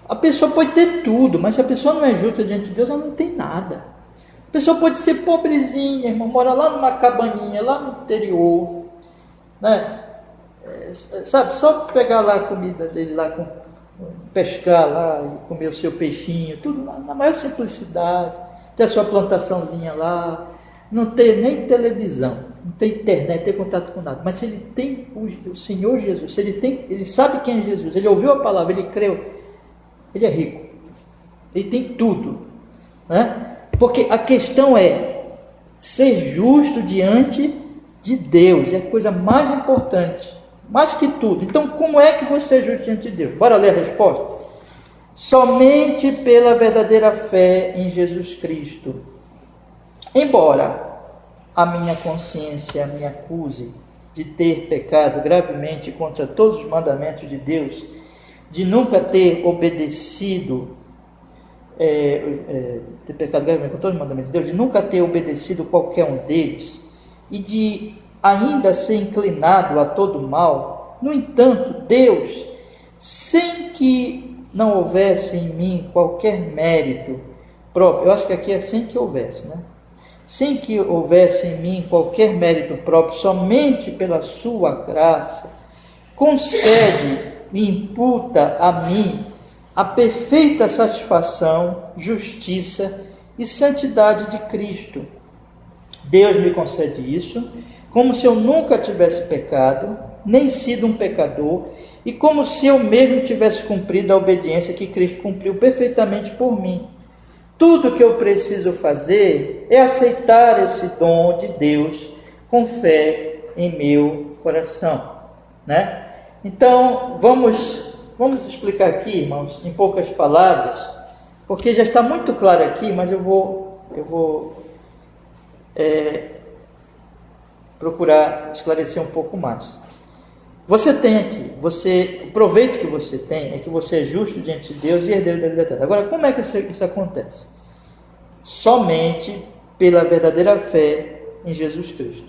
Speaker 1: A pessoa pode ter tudo, mas se a pessoa não é justa diante de Deus, ela não tem nada. A pessoa pode ser pobrezinha, irmão, mora lá numa cabaninha, lá no interior, né? Sabe, só pegar lá a comida dele, lá pescar lá e comer o seu peixinho, tudo na maior simplicidade, ter a sua plantaçãozinha lá, não ter nem televisão, não ter internet, não ter contato com nada, mas se ele tem o Senhor Jesus, se ele sabe quem é Jesus, ele ouviu a palavra, ele creu, ele é rico, ele tem tudo, né? Porque a questão é ser justo diante de Deus, é a coisa mais importante, mais que tudo. Então, como é que você é justo diante de Deus? Bora ler a resposta? Somente pela verdadeira fé em Jesus Cristo. Embora a minha consciência me acuse de ter pecado gravemente contra todos os mandamentos de Deus, de nunca ter obedecido, ter pecado gravemente contra todos os mandamentos de Deus, de nunca ter obedecido qualquer um deles, e de ainda ser inclinado a todo mal, no entanto, Deus, sem que não houvesse em mim qualquer mérito próprio, eu acho que aqui é sem que houvesse, né? Sem que houvesse em mim qualquer mérito próprio, somente pela sua graça, concede e imputa a mim a perfeita satisfação, justiça e santidade de Cristo. Deus me concede isso, como se eu nunca tivesse pecado, nem sido um pecador, e como se eu mesmo tivesse cumprido a obediência que Cristo cumpriu perfeitamente por mim. Tudo que eu preciso fazer é aceitar esse dom de Deus com fé em meu coração, né? Então, vamos explicar aqui, irmãos, em poucas palavras, porque já está muito claro aqui, mas eu vou procurar esclarecer um pouco mais. Você tem aqui, o proveito que você tem é que você é justo diante de Deus e herdeiro da vida eterna. Agora, como é que isso acontece? Somente pela verdadeira fé em Jesus Cristo.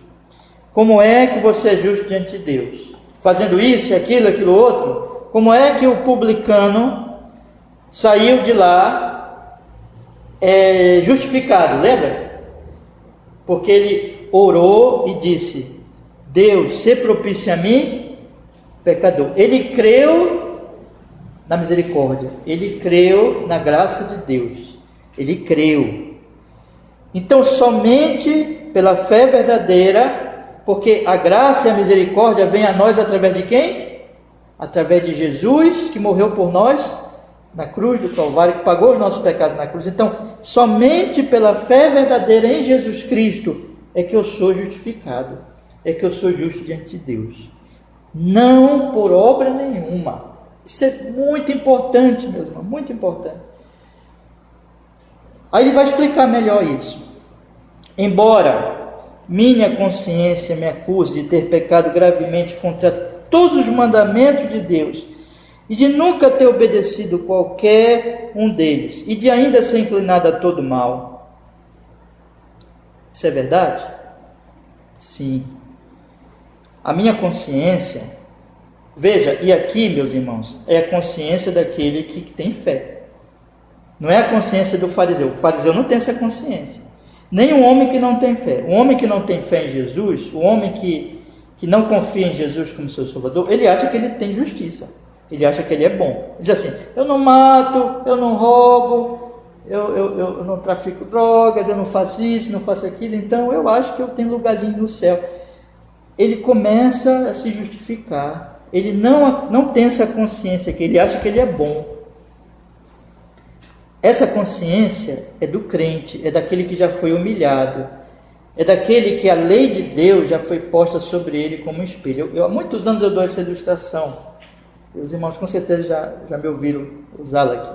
Speaker 1: Como é que você é justo diante de Deus? Fazendo isso, aquilo outro? Como é que o publicano saiu de lá justificado? Lembra? Porque ele orou e disse: Deus, se propício a mim, pecador. Ele creu na misericórdia, ele creu na graça de Deus, ele creu. Então, somente pela fé verdadeira, porque a graça e a misericórdia vêm a nós através de quem? Através de Jesus, que morreu por nós na cruz do Calvário, que pagou os nossos pecados na cruz. Então, somente pela fé verdadeira em Jesus Cristo é que eu sou justificado, é que eu sou justo diante de Deus. Não por obra nenhuma. Isso é muito importante, meus irmãos, muito importante. Aí ele vai explicar melhor isso. Embora minha consciência me acuse de ter pecado gravemente contra todos os mandamentos de Deus e de nunca ter obedecido qualquer um deles e de ainda ser inclinado a todo mal. Isso é verdade? Sim. A minha consciência, veja, e aqui, meus irmãos, é a consciência daquele que tem fé. Não é a consciência do fariseu. O fariseu não tem essa consciência. Nem o homem que não tem fé. O homem que não tem fé em Jesus, o homem que não confia em Jesus como seu Salvador, ele acha que ele tem justiça. Ele acha que ele é bom. Ele diz assim: eu não mato, eu não roubo, eu não trafico drogas, eu não faço isso, não faço aquilo, então eu acho que eu tenho lugarzinho no céu. Ele começa a se justificar. Ele não tem essa consciência que ele acha que ele é bom. Essa consciência é do crente, é daquele que já foi humilhado, é daquele que a lei de Deus já foi posta sobre ele como um espelho. Há muitos anos eu dou essa ilustração, os irmãos com certeza já me ouviram usá-la aqui.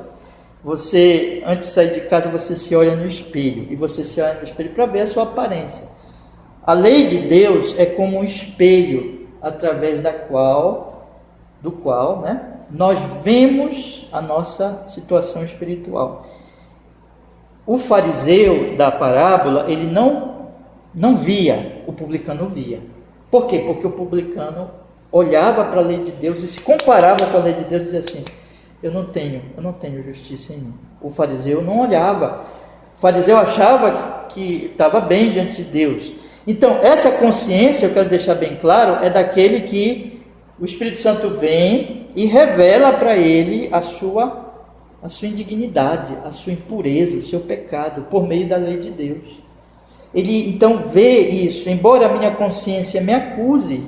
Speaker 1: Você, antes de sair de casa, você se olha no espelho, e você se olha no espelho para ver a sua aparência. A lei de Deus é como um espelho, através do qual, nós vemos a nossa situação espiritual. O fariseu da parábola, ele não via, o publicano via. Por quê? Porque o publicano olhava para a lei de Deus e se comparava com a lei de Deus e dizia assim: eu não tenho justiça em mim. O fariseu não olhava. O fariseu achava que estava bem diante de Deus. Então, essa consciência, eu quero deixar bem claro, é daquele que o Espírito Santo vem e revela para ele a sua indignidade, a sua impureza, o seu pecado, por meio da lei de Deus. Ele então vê isso. Embora a minha consciência me acuse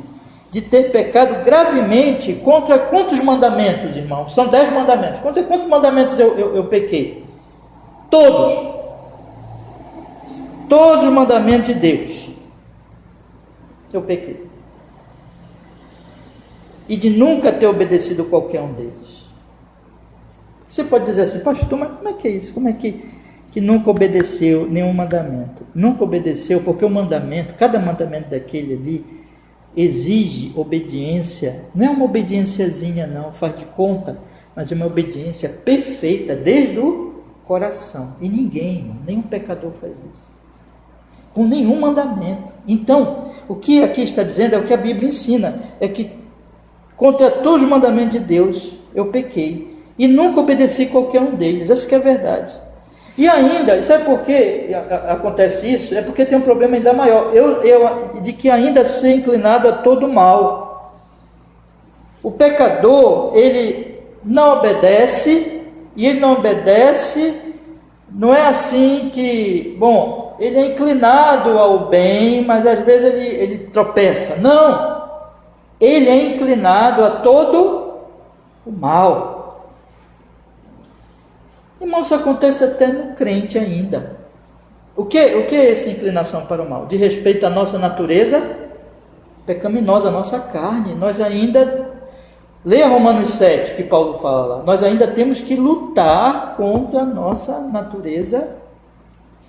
Speaker 1: de ter pecado gravemente contra quantos mandamentos, irmão? São 10 mandamentos. Contra quantos mandamentos eu pequei? Todos os mandamentos de Deus eu pequei. E de nunca ter obedecido qualquer um deles. Você pode dizer assim: pastor, mas como é que é isso? Como é que nunca obedeceu nenhum mandamento? Nunca obedeceu, porque o mandamento, cada mandamento daquele ali, exige obediência. Não é uma obediênciazinha não, faz de conta, mas é uma obediência perfeita, desde o coração. E ninguém, nenhum pecador faz isso, com nenhum mandamento. Então, o que aqui está dizendo é o que a Bíblia ensina, é que contra todos os mandamentos de Deus eu pequei e nunca obedeci qualquer um deles. Essa que é a verdade. E ainda, sabe por que acontece isso? É porque tem um problema ainda maior, de que ainda ser inclinado a todo mal. O pecador, ele não obedece, e ele não obedece, não é assim que, bom, ele é inclinado ao bem, mas às vezes ele tropeça. Não! Ele é inclinado a todo o mal. Irmão, isso acontece até no crente ainda. O que é essa inclinação para o mal? De respeito à nossa natureza pecaminosa, à nossa carne. Nós ainda, leia Romanos 7, que Paulo fala lá, nós ainda temos que lutar contra a nossa natureza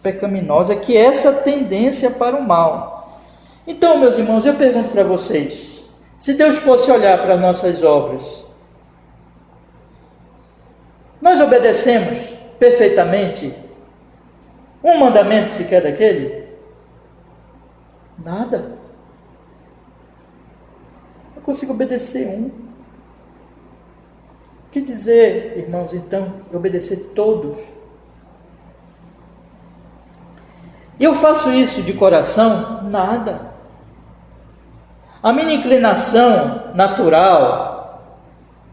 Speaker 1: pecaminosa, que é essa tendência para o mal. Então, meus irmãos, eu pergunto para vocês, Se Deus fosse olhar para nossas obras, nós obedecemos perfeitamente um mandamento sequer daquele? Nada. Eu consigo obedecer um. O que dizer, irmãos, então, obedecer todos? E eu faço isso de coração? Nada. A minha inclinação natural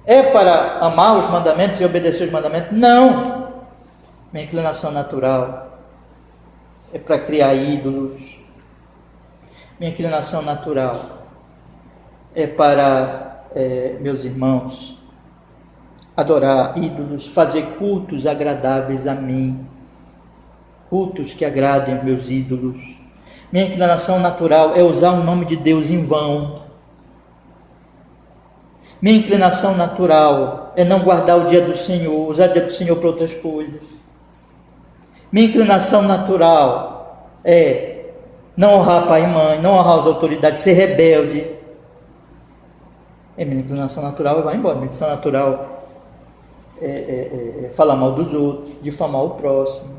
Speaker 1: é para amar os mandamentos e obedecer os mandamentos? Não. Minha inclinação natural é para criar ídolos. Minha inclinação natural é para, meus irmãos, adorar ídolos, fazer cultos agradáveis a mim, cultos que agradem meus ídolos. Minha inclinação natural é usar o nome de Deus em vão. Minha inclinação natural é não guardar o dia do Senhor, usar o dia do Senhor para outras coisas. Minha inclinação natural é não honrar pai e mãe, não honrar as autoridades, ser rebelde. Minha inclinação natural vai embora. Minha inclinação natural é falar mal dos outros, difamar o próximo,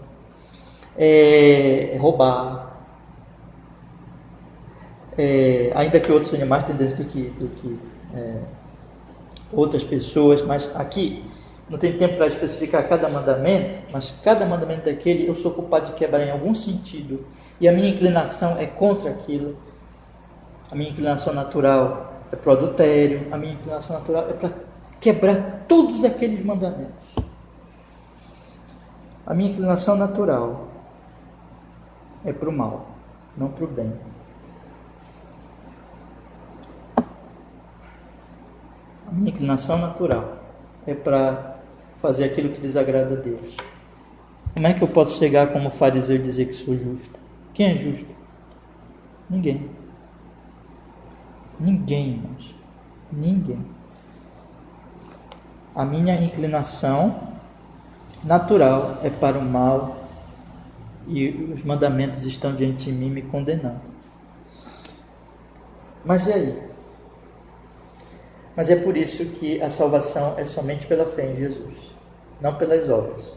Speaker 1: roubar. Ainda que outros tenham mais tendência do que outras pessoas, mas aqui não tem tempo para especificar cada mandamento, mas cada mandamento daquele eu sou culpado de quebrar em algum sentido, e a minha inclinação é contra aquilo. A minha inclinação natural é para o adultério, a minha inclinação natural é para quebrar todos aqueles mandamentos. A minha inclinação natural é para o mal, não para o bem. A minha inclinação natural é para fazer aquilo que desagrada a Deus. Como é que eu posso chegar como fariseu e dizer que sou justo? Quem é justo? Ninguém. Ninguém, irmãos. Ninguém. A minha inclinação natural é para o mal e os mandamentos estão diante de mim me condenando. Mas e aí? Mas é por isso que a salvação é somente pela fé em Jesus, não pelas obras.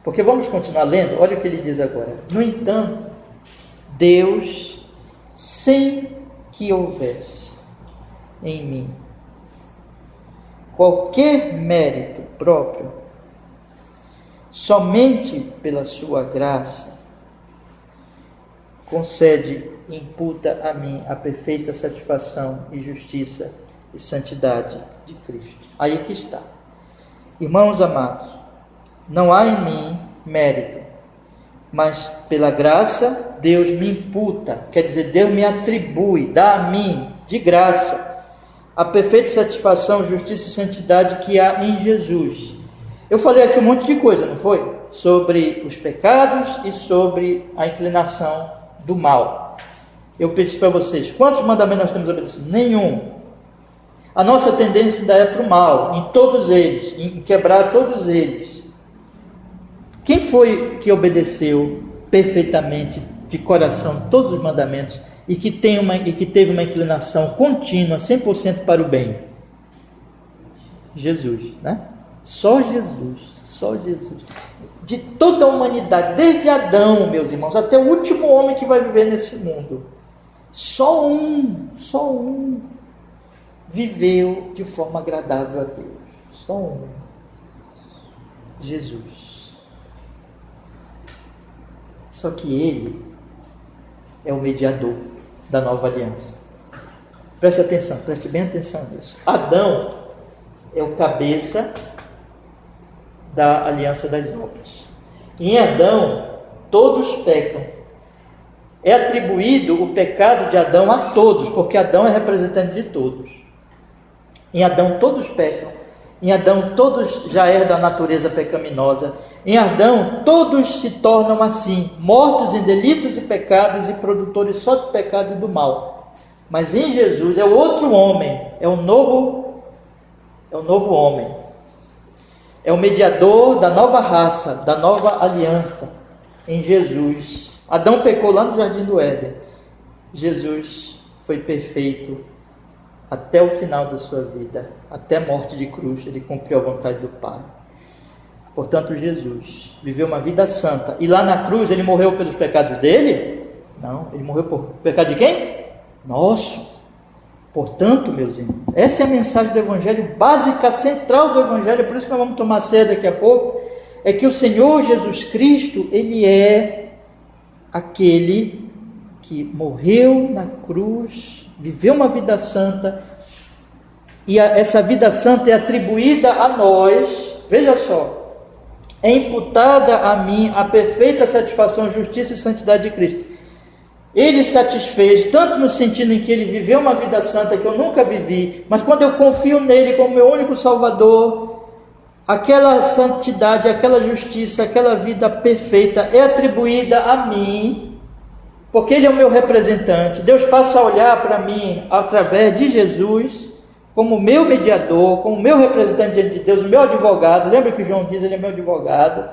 Speaker 1: Porque vamos continuar lendo, olha o que ele diz agora. No entanto, Deus, sem que houvesse em mim qualquer mérito próprio, somente pela sua graça, concede e imputa a mim a perfeita satisfação e justiça e santidade de Cristo. Aí que está. Irmãos amados, não há em mim mérito, mas pela graça Deus me imputa, quer dizer, Deus me atribui, dá a mim, de graça, a perfeita satisfação, justiça e santidade que há em Jesus. Eu falei aqui um monte de coisa, não foi? Sobre os pecados e sobre a inclinação do mal. Eu pedi para vocês, quantos mandamentos nós temos obedecido? Nenhum. A nossa tendência ainda é para o mal, em todos eles, em quebrar todos eles. Quem foi que obedeceu perfeitamente, de coração, todos os mandamentos e que teve uma inclinação contínua, 100% para o bem? Jesus, né? Só Jesus, só Jesus. De toda a humanidade, desde Adão, meus irmãos, até o último homem que vai viver nesse mundo, só um viveu de forma agradável a Deus. Só um. Jesus. Só que Ele é o mediador da nova aliança. Preste atenção, preste bem atenção nisso. Adão é o cabeça da aliança das obras. Em Adão, todos pecam. É atribuído o pecado de Adão a todos, porque Adão é representante de todos. Em Adão todos pecam, em Adão todos já herdam a natureza pecaminosa, em Adão todos se tornam assim, mortos em delitos e pecados e produtores só do pecado e do mal. Mas em Jesus é o outro homem, é o novo homem, é o mediador da nova raça, da nova aliança em Jesus. Adão pecou lá no Jardim do Éden, Jesus foi perfeito até o final da sua vida, até a morte de cruz, ele cumpriu a vontade do Pai. Portanto, Jesus viveu uma vida santa, e lá na cruz ele morreu pelos pecados dele? Não, ele morreu por pecado de quem? Nosso. Portanto, meus irmãos, essa é a mensagem do Evangelho básica, central do Evangelho, por isso que nós vamos tomar ceia daqui a pouco, é que o Senhor Jesus Cristo, ele é aquele que morreu na cruz, viveu uma vida santa, e essa vida santa é atribuída a nós, veja só, é imputada a mim a perfeita satisfação, justiça e santidade de Cristo. Ele satisfez, tanto no sentido em que ele viveu uma vida santa que eu nunca vivi, mas quando eu confio nele como meu único Salvador, aquela santidade, aquela justiça, aquela vida perfeita é atribuída a mim, porque ele é o meu representante. Deus passa a olhar para mim através de Jesus, como meu mediador, como meu representante diante de Deus, o meu advogado. Lembra que João diz, ele é meu advogado.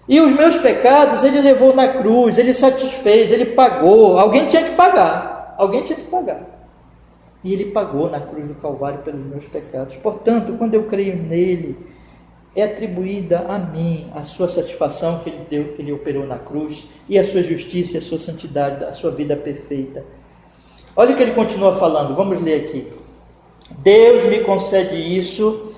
Speaker 1: E os meus pecados ele levou na cruz, ele satisfez, ele pagou. Alguém tinha que pagar, E ele pagou na cruz do Calvário pelos meus pecados. Portanto, quando eu creio nele, é atribuída a mim a sua satisfação que ele deu, que ele operou na cruz, e a sua justiça, a sua santidade, a sua vida perfeita. Olha o que ele continua falando, vamos ler aqui. Deus me concede isso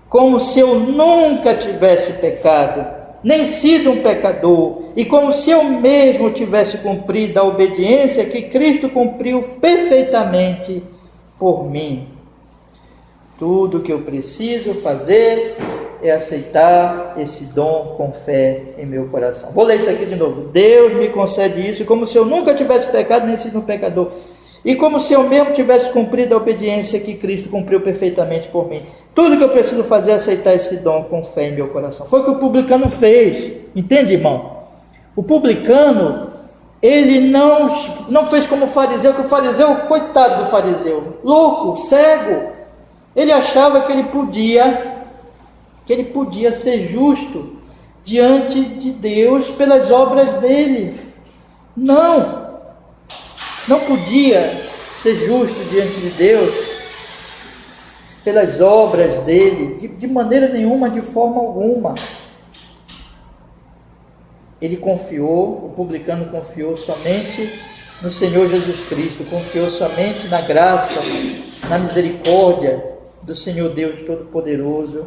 Speaker 1: como se eu nunca tivesse pecado, nem sido um pecador, e como se eu mesmo tivesse cumprido a obediência que Cristo cumpriu perfeitamente por mim. Tudo o que eu preciso fazer é aceitar esse dom com fé em meu coração. Vou ler isso aqui de novo. Deus me concede isso como se eu nunca tivesse pecado, nem sido um pecador, e como se eu mesmo tivesse cumprido a obediência que Cristo cumpriu perfeitamente por mim. Tudo que eu preciso fazer é aceitar esse dom com fé em meu coração. Foi o que o publicano fez. Entende, irmão? O publicano, ele não fez como o fariseu, que o fariseu, coitado do fariseu, louco, cego, ele achava que ele podia ser justo diante de Deus pelas obras dele. Não podia ser justo diante de Deus pelas obras dele, de maneira nenhuma, de forma alguma. O publicano confiou somente no Senhor Jesus Cristo, confiou somente na graça, na misericórdia do Senhor Deus Todo-Poderoso,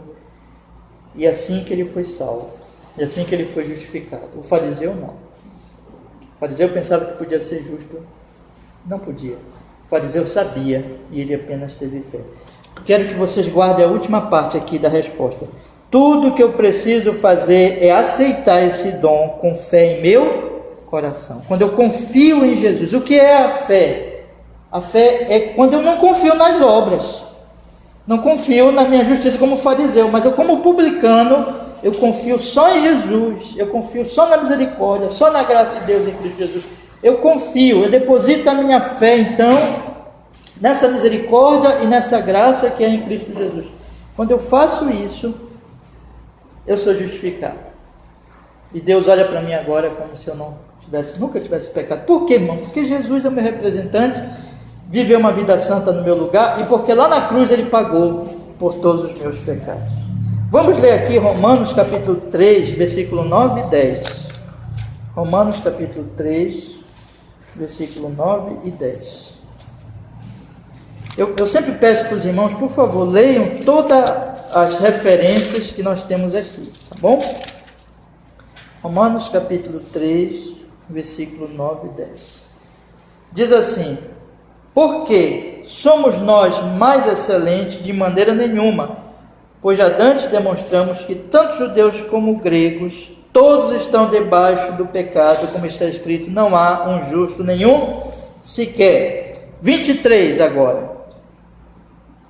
Speaker 1: e assim que ele foi salvo, e assim que ele foi justificado. O fariseu não. O fariseu pensava que podia ser justo, não podia. O fariseu sabia, e ele apenas teve fé. Quero que vocês guardem a última parte aqui da resposta. Tudo que eu preciso fazer é aceitar esse dom com fé em meu coração. Quando eu confio em Jesus. O que é a fé? A fé é quando eu não confio nas obras. Não confio na minha justiça como fariseu, mas eu, como publicano, eu confio só em Jesus. Eu confio só na misericórdia, só na graça de Deus em Cristo Jesus. Eu confio, eu deposito a minha fé, então, nessa misericórdia e nessa graça que é em Cristo Jesus. Quando eu faço isso, eu sou justificado. E Deus olha para mim agora como se eu nunca tivesse pecado. Por quê, irmão? Porque Jesus é o meu representante, viveu uma vida santa no meu lugar, e porque lá na cruz ele pagou por todos os meus pecados. Vamos ler aqui Romanos capítulo 3, versículo 9 e 10. Romanos capítulo 3, versículo 9 e 10. Eu sempre peço para os irmãos, por favor, leiam todas as referências que nós temos aqui, tá bom? Romanos capítulo 3, versículo 9 e 10. Diz assim: porque somos nós mais excelentes de maneira nenhuma, pois já dantes demonstramos que tanto judeus como gregos, todos estão debaixo do pecado, como está escrito, não há um justo nenhum sequer. 23 agora.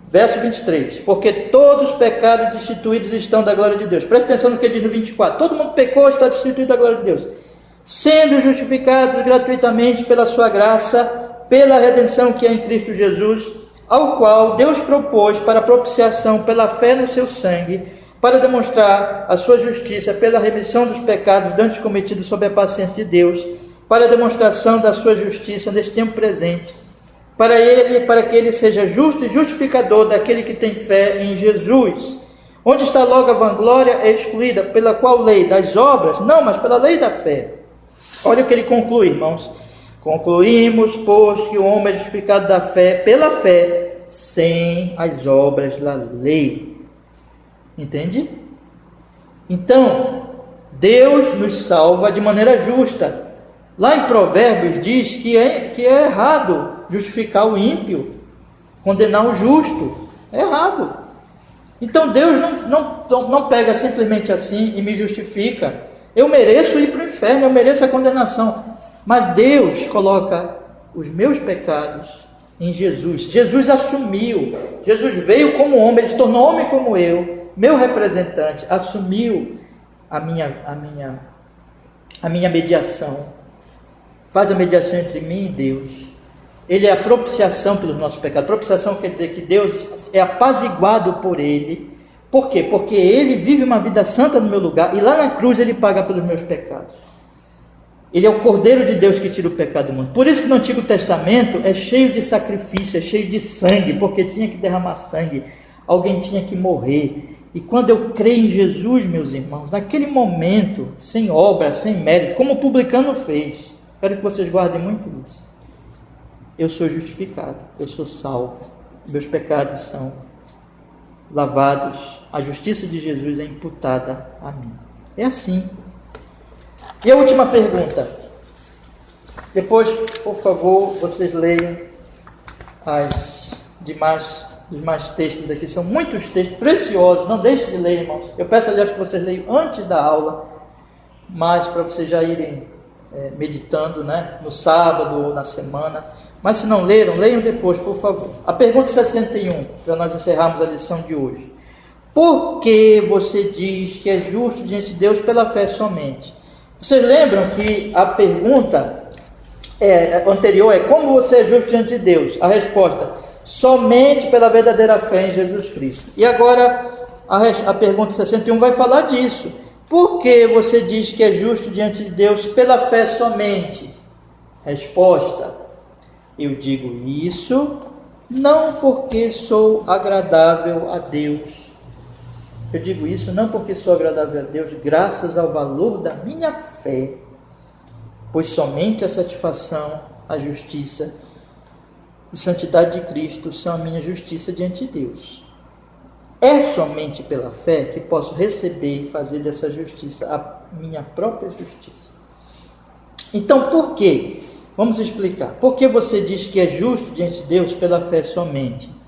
Speaker 1: Verso 23, porque todos os pecados destituídos estão da glória de Deus. Preste atenção no que ele diz no 24, todo mundo pecou, está destituído da glória de Deus, sendo justificados gratuitamente pela sua graça, pela redenção que é em Cristo Jesus, ao qual Deus propôs para propiciação pela fé no seu sangue, para demonstrar a sua justiça pela remissão dos pecados dantes cometidos sob a paciência de Deus, para a demonstração da sua justiça neste tempo presente, para que ele seja justo e justificador daquele que tem fé em Jesus. Onde está logo a vanglória é excluída, pela qual lei? Das obras? Não, mas pela lei da fé. Olha o que ele conclui, irmãos. Concluímos, pois, que o homem é justificado da fé, pela fé, sem as obras da lei. Entende? Então, Deus nos salva de maneira justa. Lá em Provérbios diz que é errado justificar o ímpio, condenar o justo. É errado. Então Deus não pega simplesmente assim e me justifica. Eu mereço ir para o inferno, eu mereço a condenação. Mas Deus coloca os meus pecados em Jesus. Jesus assumiu. Jesus veio como homem, ele se tornou homem como eu, meu representante, assumiu a minha mediação. Faz a mediação entre mim e Deus. Ele é a propiciação pelos nossos pecados. Propiciação quer dizer que Deus é apaziguado por ele. Por quê? Porque ele vive uma vida santa no meu lugar e lá na cruz ele paga pelos meus pecados. Ele é o Cordeiro de Deus que tira o pecado do mundo. Por isso que no Antigo Testamento é cheio de sacrifício, é cheio de sangue, porque tinha que derramar sangue, alguém tinha que morrer. E quando eu creio em Jesus, meus irmãos, naquele momento, sem obra, sem mérito, como o publicano fez, quero que vocês guardem muito isso. Eu sou justificado, eu sou salvo, meus pecados são lavados, a justiça de Jesus é imputada a mim. É assim. E a última pergunta. Depois, por favor, vocês leiam os demais textos aqui. São muitos textos preciosos. Não deixem de ler, irmãos. Eu peço, aliás, que vocês leiam antes da aula, mas para vocês já irem meditando, né? No sábado ou na semana. Mas se não leram, leiam depois, por favor. A pergunta 61, para nós encerrarmos a lição de hoje. Por que você diz que é justo diante de Deus pela fé somente? Vocês lembram que a pergunta anterior é: como você é justo diante de Deus? A resposta: somente pela verdadeira fé em Jesus Cristo. E agora a pergunta 61 vai falar disso. Por que você diz que é justo diante de Deus pela fé somente? Resposta: eu digo isso não porque sou agradável a Deus. Eu digo isso não porque sou agradável a Deus, graças ao valor da minha fé, pois somente a satisfação, a justiça e santidade de Cristo são a minha justiça diante de Deus. É somente pela fé que posso receber e fazer dessa justiça a minha própria justiça. Então, por quê? Vamos explicar. Por que você diz que é justo diante de Deus pela fé somente?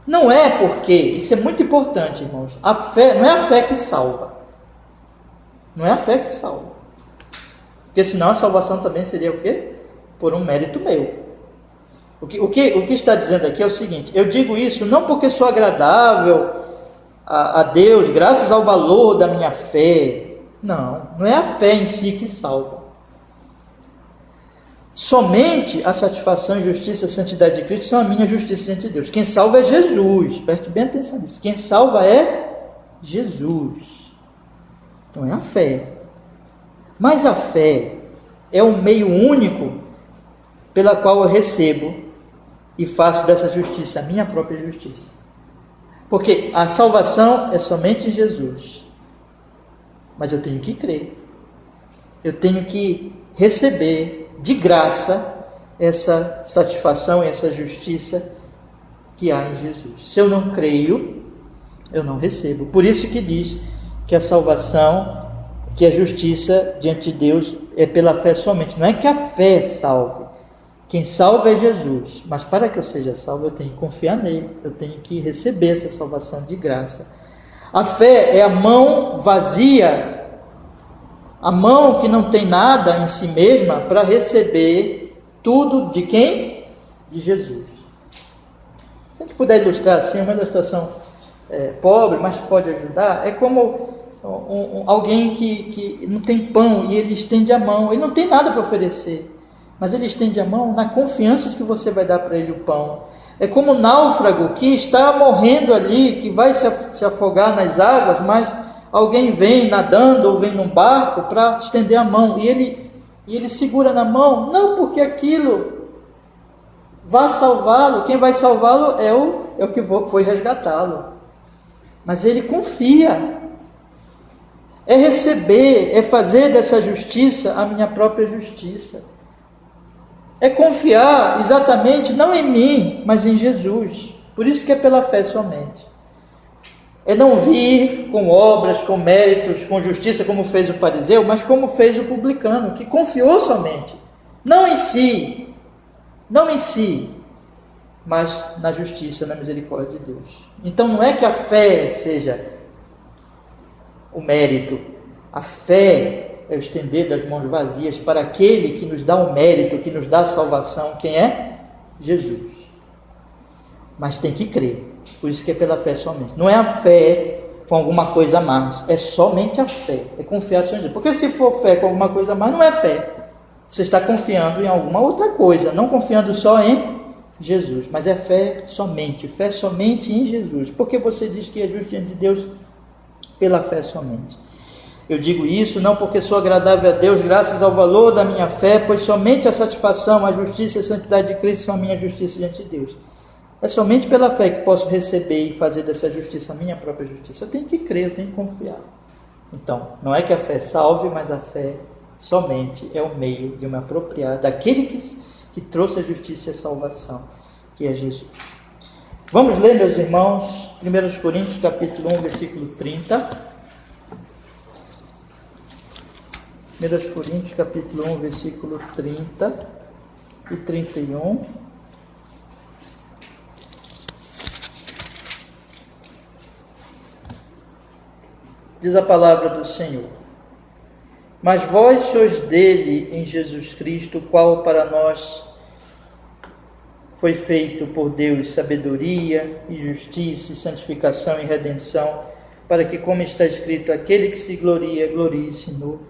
Speaker 1: Não é porque, isso é muito importante, irmãos, a fé, não é a fé que salva. Não é a fé que salva. Porque senão a salvação também seria o quê? Por um mérito meu. O que está dizendo aqui é o seguinte: eu digo isso não porque sou agradável a Deus, graças ao valor da minha fé. Não é a fé em si que salva. Somente a satisfação, justiça e santidade de Cristo são a minha justiça diante de Deus. Quem salva é Jesus. Preste bem atenção nisso. Quem salva é Jesus. Não é a fé. Mas a fé é o meio único pela qual eu recebo e faço dessa justiça a minha própria justiça. Porque a salvação é somente em Jesus. Mas eu tenho que crer. Eu tenho que receber de graça essa satisfação e essa justiça que há em Jesus. Se eu não creio, eu não recebo. Por isso que diz que a salvação, que a justiça diante de Deus é pela fé somente. Não é que a fé salve. Quem salva é Jesus. Mas para que eu seja salvo, eu tenho que confiar nele. Eu tenho que receber essa salvação de graça. A fé é a mão vazia, a mão que não tem nada em si mesma para receber tudo de quem? De Jesus. Se a gente puder ilustrar assim, uma ilustração pobre, mas que pode ajudar, é como alguém que não tem pão e ele estende a mão, ele não tem nada para oferecer, mas ele estende a mão na confiança de que você vai dar para ele o pão. É como um náufrago que está morrendo ali, que vai se afogar nas águas, mas alguém vem nadando ou vem num barco para estender a mão, e ele segura na mão, não porque aquilo vá salvá-lo. Quem vai salvá-lo é o que foi resgatá-lo. Mas ele confia. É receber, é fazer dessa justiça a minha própria justiça. É confiar exatamente, não em mim, mas em Jesus. Por isso que é pela fé somente. É não vir com obras, com méritos, com justiça, como fez o fariseu, mas como fez o publicano, que confiou somente. Não em si, mas na justiça, na misericórdia de Deus. Então não é que a fé seja o mérito. A fé é o estender das mãos vazias para aquele que nos dá o mérito, que nos dá a salvação. Quem é? Jesus. Mas tem que crer. Por isso que é pela fé somente. Não é a fé com alguma coisa a mais. É somente a fé. É confiar em Jesus. Porque se for fé com alguma coisa a mais, não é fé. Você está confiando em alguma outra coisa. Não confiando só em Jesus. Mas é fé somente em Jesus. Porque você diz que é justo diante de Deus pela fé somente. Eu digo isso não porque sou agradável a Deus graças ao valor da minha fé, pois somente a satisfação, a justiça e a santidade de Cristo são a minha justiça diante de Deus. É somente pela fé que posso receber e fazer dessa justiça a minha própria justiça. Eu tenho que crer, eu tenho que confiar. Então, não é que a fé salve, mas a fé somente é o meio de me apropriar daquele que trouxe a justiça e a salvação, que é Jesus. Vamos ler, meus irmãos, 1 Coríntios capítulo 1, versículo 30. 1 Coríntios capítulo 1, versículo 30 e 31. Diz a palavra do Senhor: mas vós sois dele em Jesus Cristo, o qual para nós foi feito por Deus sabedoria e justiça e santificação e redenção, para que, como está escrito, aquele que se gloria, glorie-se no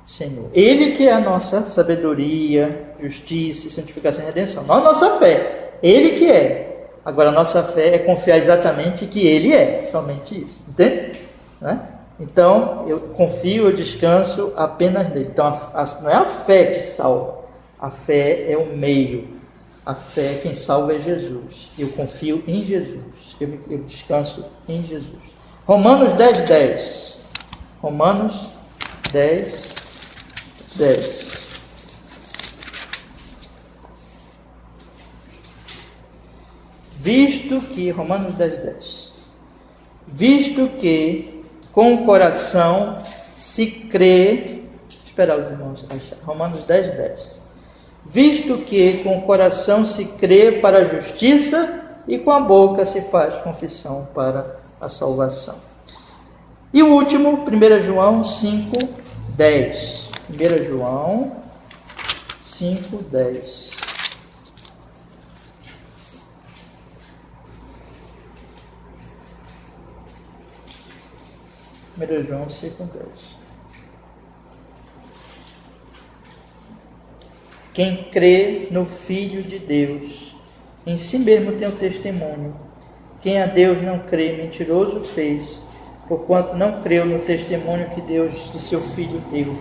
Speaker 1: Senhor. Ele que é a nossa sabedoria, justiça, santificação e redenção. Não a nossa fé, Ele que é. Agora a nossa fé é confiar exatamente que Ele é, somente isso. Entende? Então eu confio, eu descanso apenas nele. Então não é a fé que salva, a fé é o meio. A fé, quem salva é Jesus. Eu confio em Jesus, eu descanso em Jesus. Romanos 10, 10. Romanos 10, 10. Romanos 10, 10. Visto que com o coração se crê, esperar os irmãos achar. Romanos 10, 10. Visto que com o coração se crê para a justiça e com a boca se faz confissão para a salvação. E o último, 1 João 5, 10. 1 João 5, 10. João 5, 10. Quem crê no Filho de Deus, em si mesmo tem o testemunho. Quem a Deus não crê, mentiroso fez, porquanto não creu no testemunho que Deus de seu Filho deu.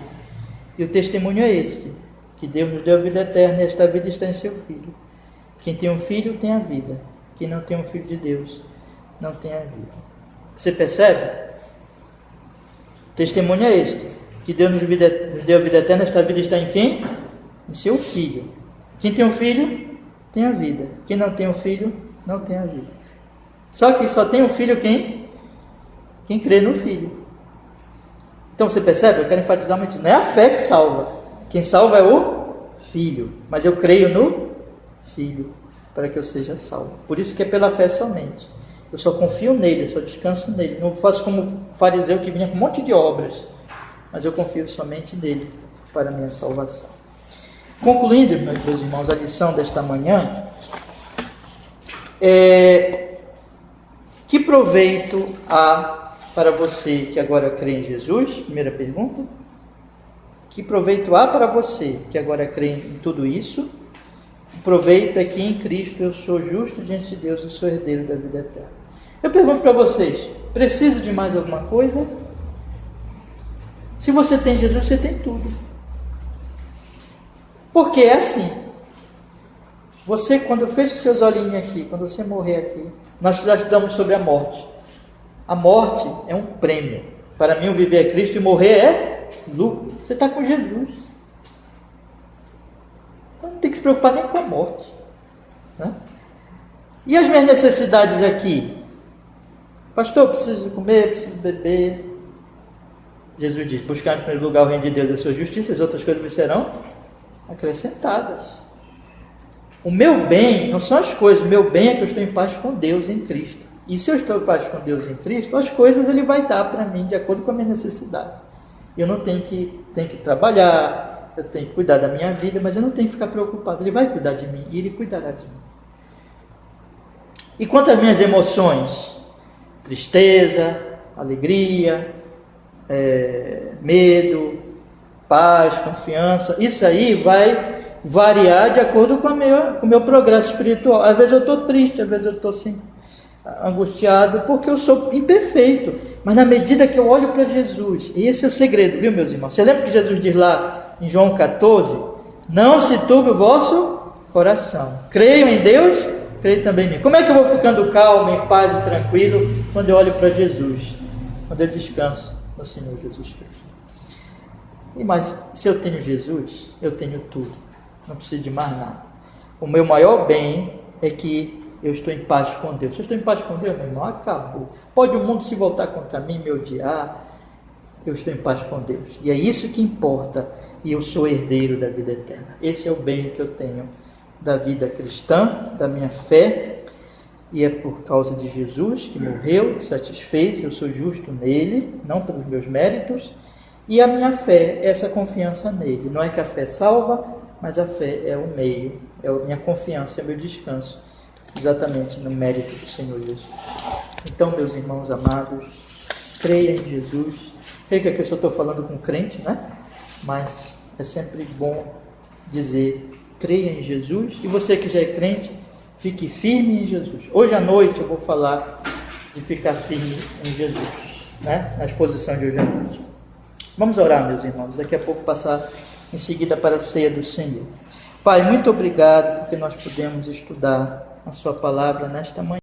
Speaker 1: E o testemunho é este, que Deus nos deu a vida eterna, e esta vida está em seu Filho. Quem tem um filho tem a vida. Quem não tem um Filho de Deus não tem a vida. Você percebe? O testemunho é este, que Deus nos deu a vida eterna, esta vida está em quem? Em seu Filho. Quem tem um filho, tem a vida. Quem não tem um filho, não tem a vida. Só que só tem um filho quem crê no Filho. Então você percebe? Eu quero enfatizar muito. Não é a fé que salva. Quem salva é o Filho. Mas eu creio no Filho, para que eu seja salvo. Por isso que é pela fé somente. Eu só confio nele, eu só descanso nele. Não faço como o fariseu que vinha com um monte de obras. Mas eu confio somente nele para a minha salvação. Concluindo, meus irmãos, a lição desta manhã, que proveito há para você que agora crê em Jesus? Primeira pergunta. Que proveito há para você que agora crê em tudo isso? O proveito é que em Cristo eu sou justo diante de Deus e sou herdeiro da vida eterna. Eu pergunto para vocês, preciso de mais alguma coisa? Se você tem Jesus, você tem tudo. Porque é assim. Você, quando fecha os seus olhinhos aqui, quando você morrer aqui, nós já estudamos sobre a morte. A morte é um prêmio. Para mim, o viver é Cristo e morrer é lucro. Você está com Jesus. Então não tem que se preocupar nem com a morte. Né? E as minhas necessidades aqui? Pastor, preciso comer, preciso beber. Jesus diz, buscar em primeiro lugar o reino de Deus e a sua justiça, as outras coisas me serão acrescentadas. O meu bem não são as coisas, o meu bem é que eu estou em paz com Deus em Cristo. E se eu estou em paz com Deus em Cristo, as coisas Ele vai dar para mim de acordo com a minha necessidade. Eu não tenho que trabalhar, eu tenho que cuidar da minha vida, mas eu não tenho que ficar preocupado. Ele vai cuidar de mim e Ele cuidará de mim. E quanto às minhas emoções? Tristeza, alegria, medo, paz, confiança. Isso aí vai variar de acordo com o meu progresso espiritual. Às vezes eu estou triste, às vezes eu estou assim, angustiado, porque eu sou imperfeito. Mas na medida que eu olho para Jesus, e esse é o segredo, viu, meus irmãos? Você lembra que Jesus diz lá em João 14? Não se turbe o vosso coração. Creiam em Deus, creio também em mim. Como é que eu vou ficando calmo, em paz e tranquilo quando eu olho para Jesus? Quando eu descanso no Senhor Jesus Cristo. Mas se eu tenho Jesus, eu tenho tudo. Não preciso de mais nada. O meu maior bem é que eu estou em paz com Deus. Se eu estou em paz com Deus, meu irmão, acabou. Pode o mundo se voltar contra mim, me odiar, eu estou em paz com Deus. E é isso que importa. E eu sou herdeiro da vida eterna. Esse é o bem que eu tenho da vida cristã, da minha fé. E é por causa de Jesus que morreu, que satisfez, eu sou justo nele, não pelos meus méritos. E a minha fé é essa confiança nele. Não é que a fé salva, mas a fé é o meio, é a minha confiança, é o meu descanso, exatamente no mérito do Senhor Jesus. Então, meus irmãos amados, creia em Jesus. Sei que aqui eu só estou falando com crente, né? Mas é sempre bom dizer, creia em Jesus. E você que já é crente, fique firme em Jesus. Hoje à noite eu vou falar de ficar firme em Jesus, né? Na exposição de hoje à noite. Vamos orar, meus irmãos. Daqui a pouco passar em seguida para a ceia do Senhor. Pai, muito obrigado porque nós podemos estudar a sua palavra nesta manhã.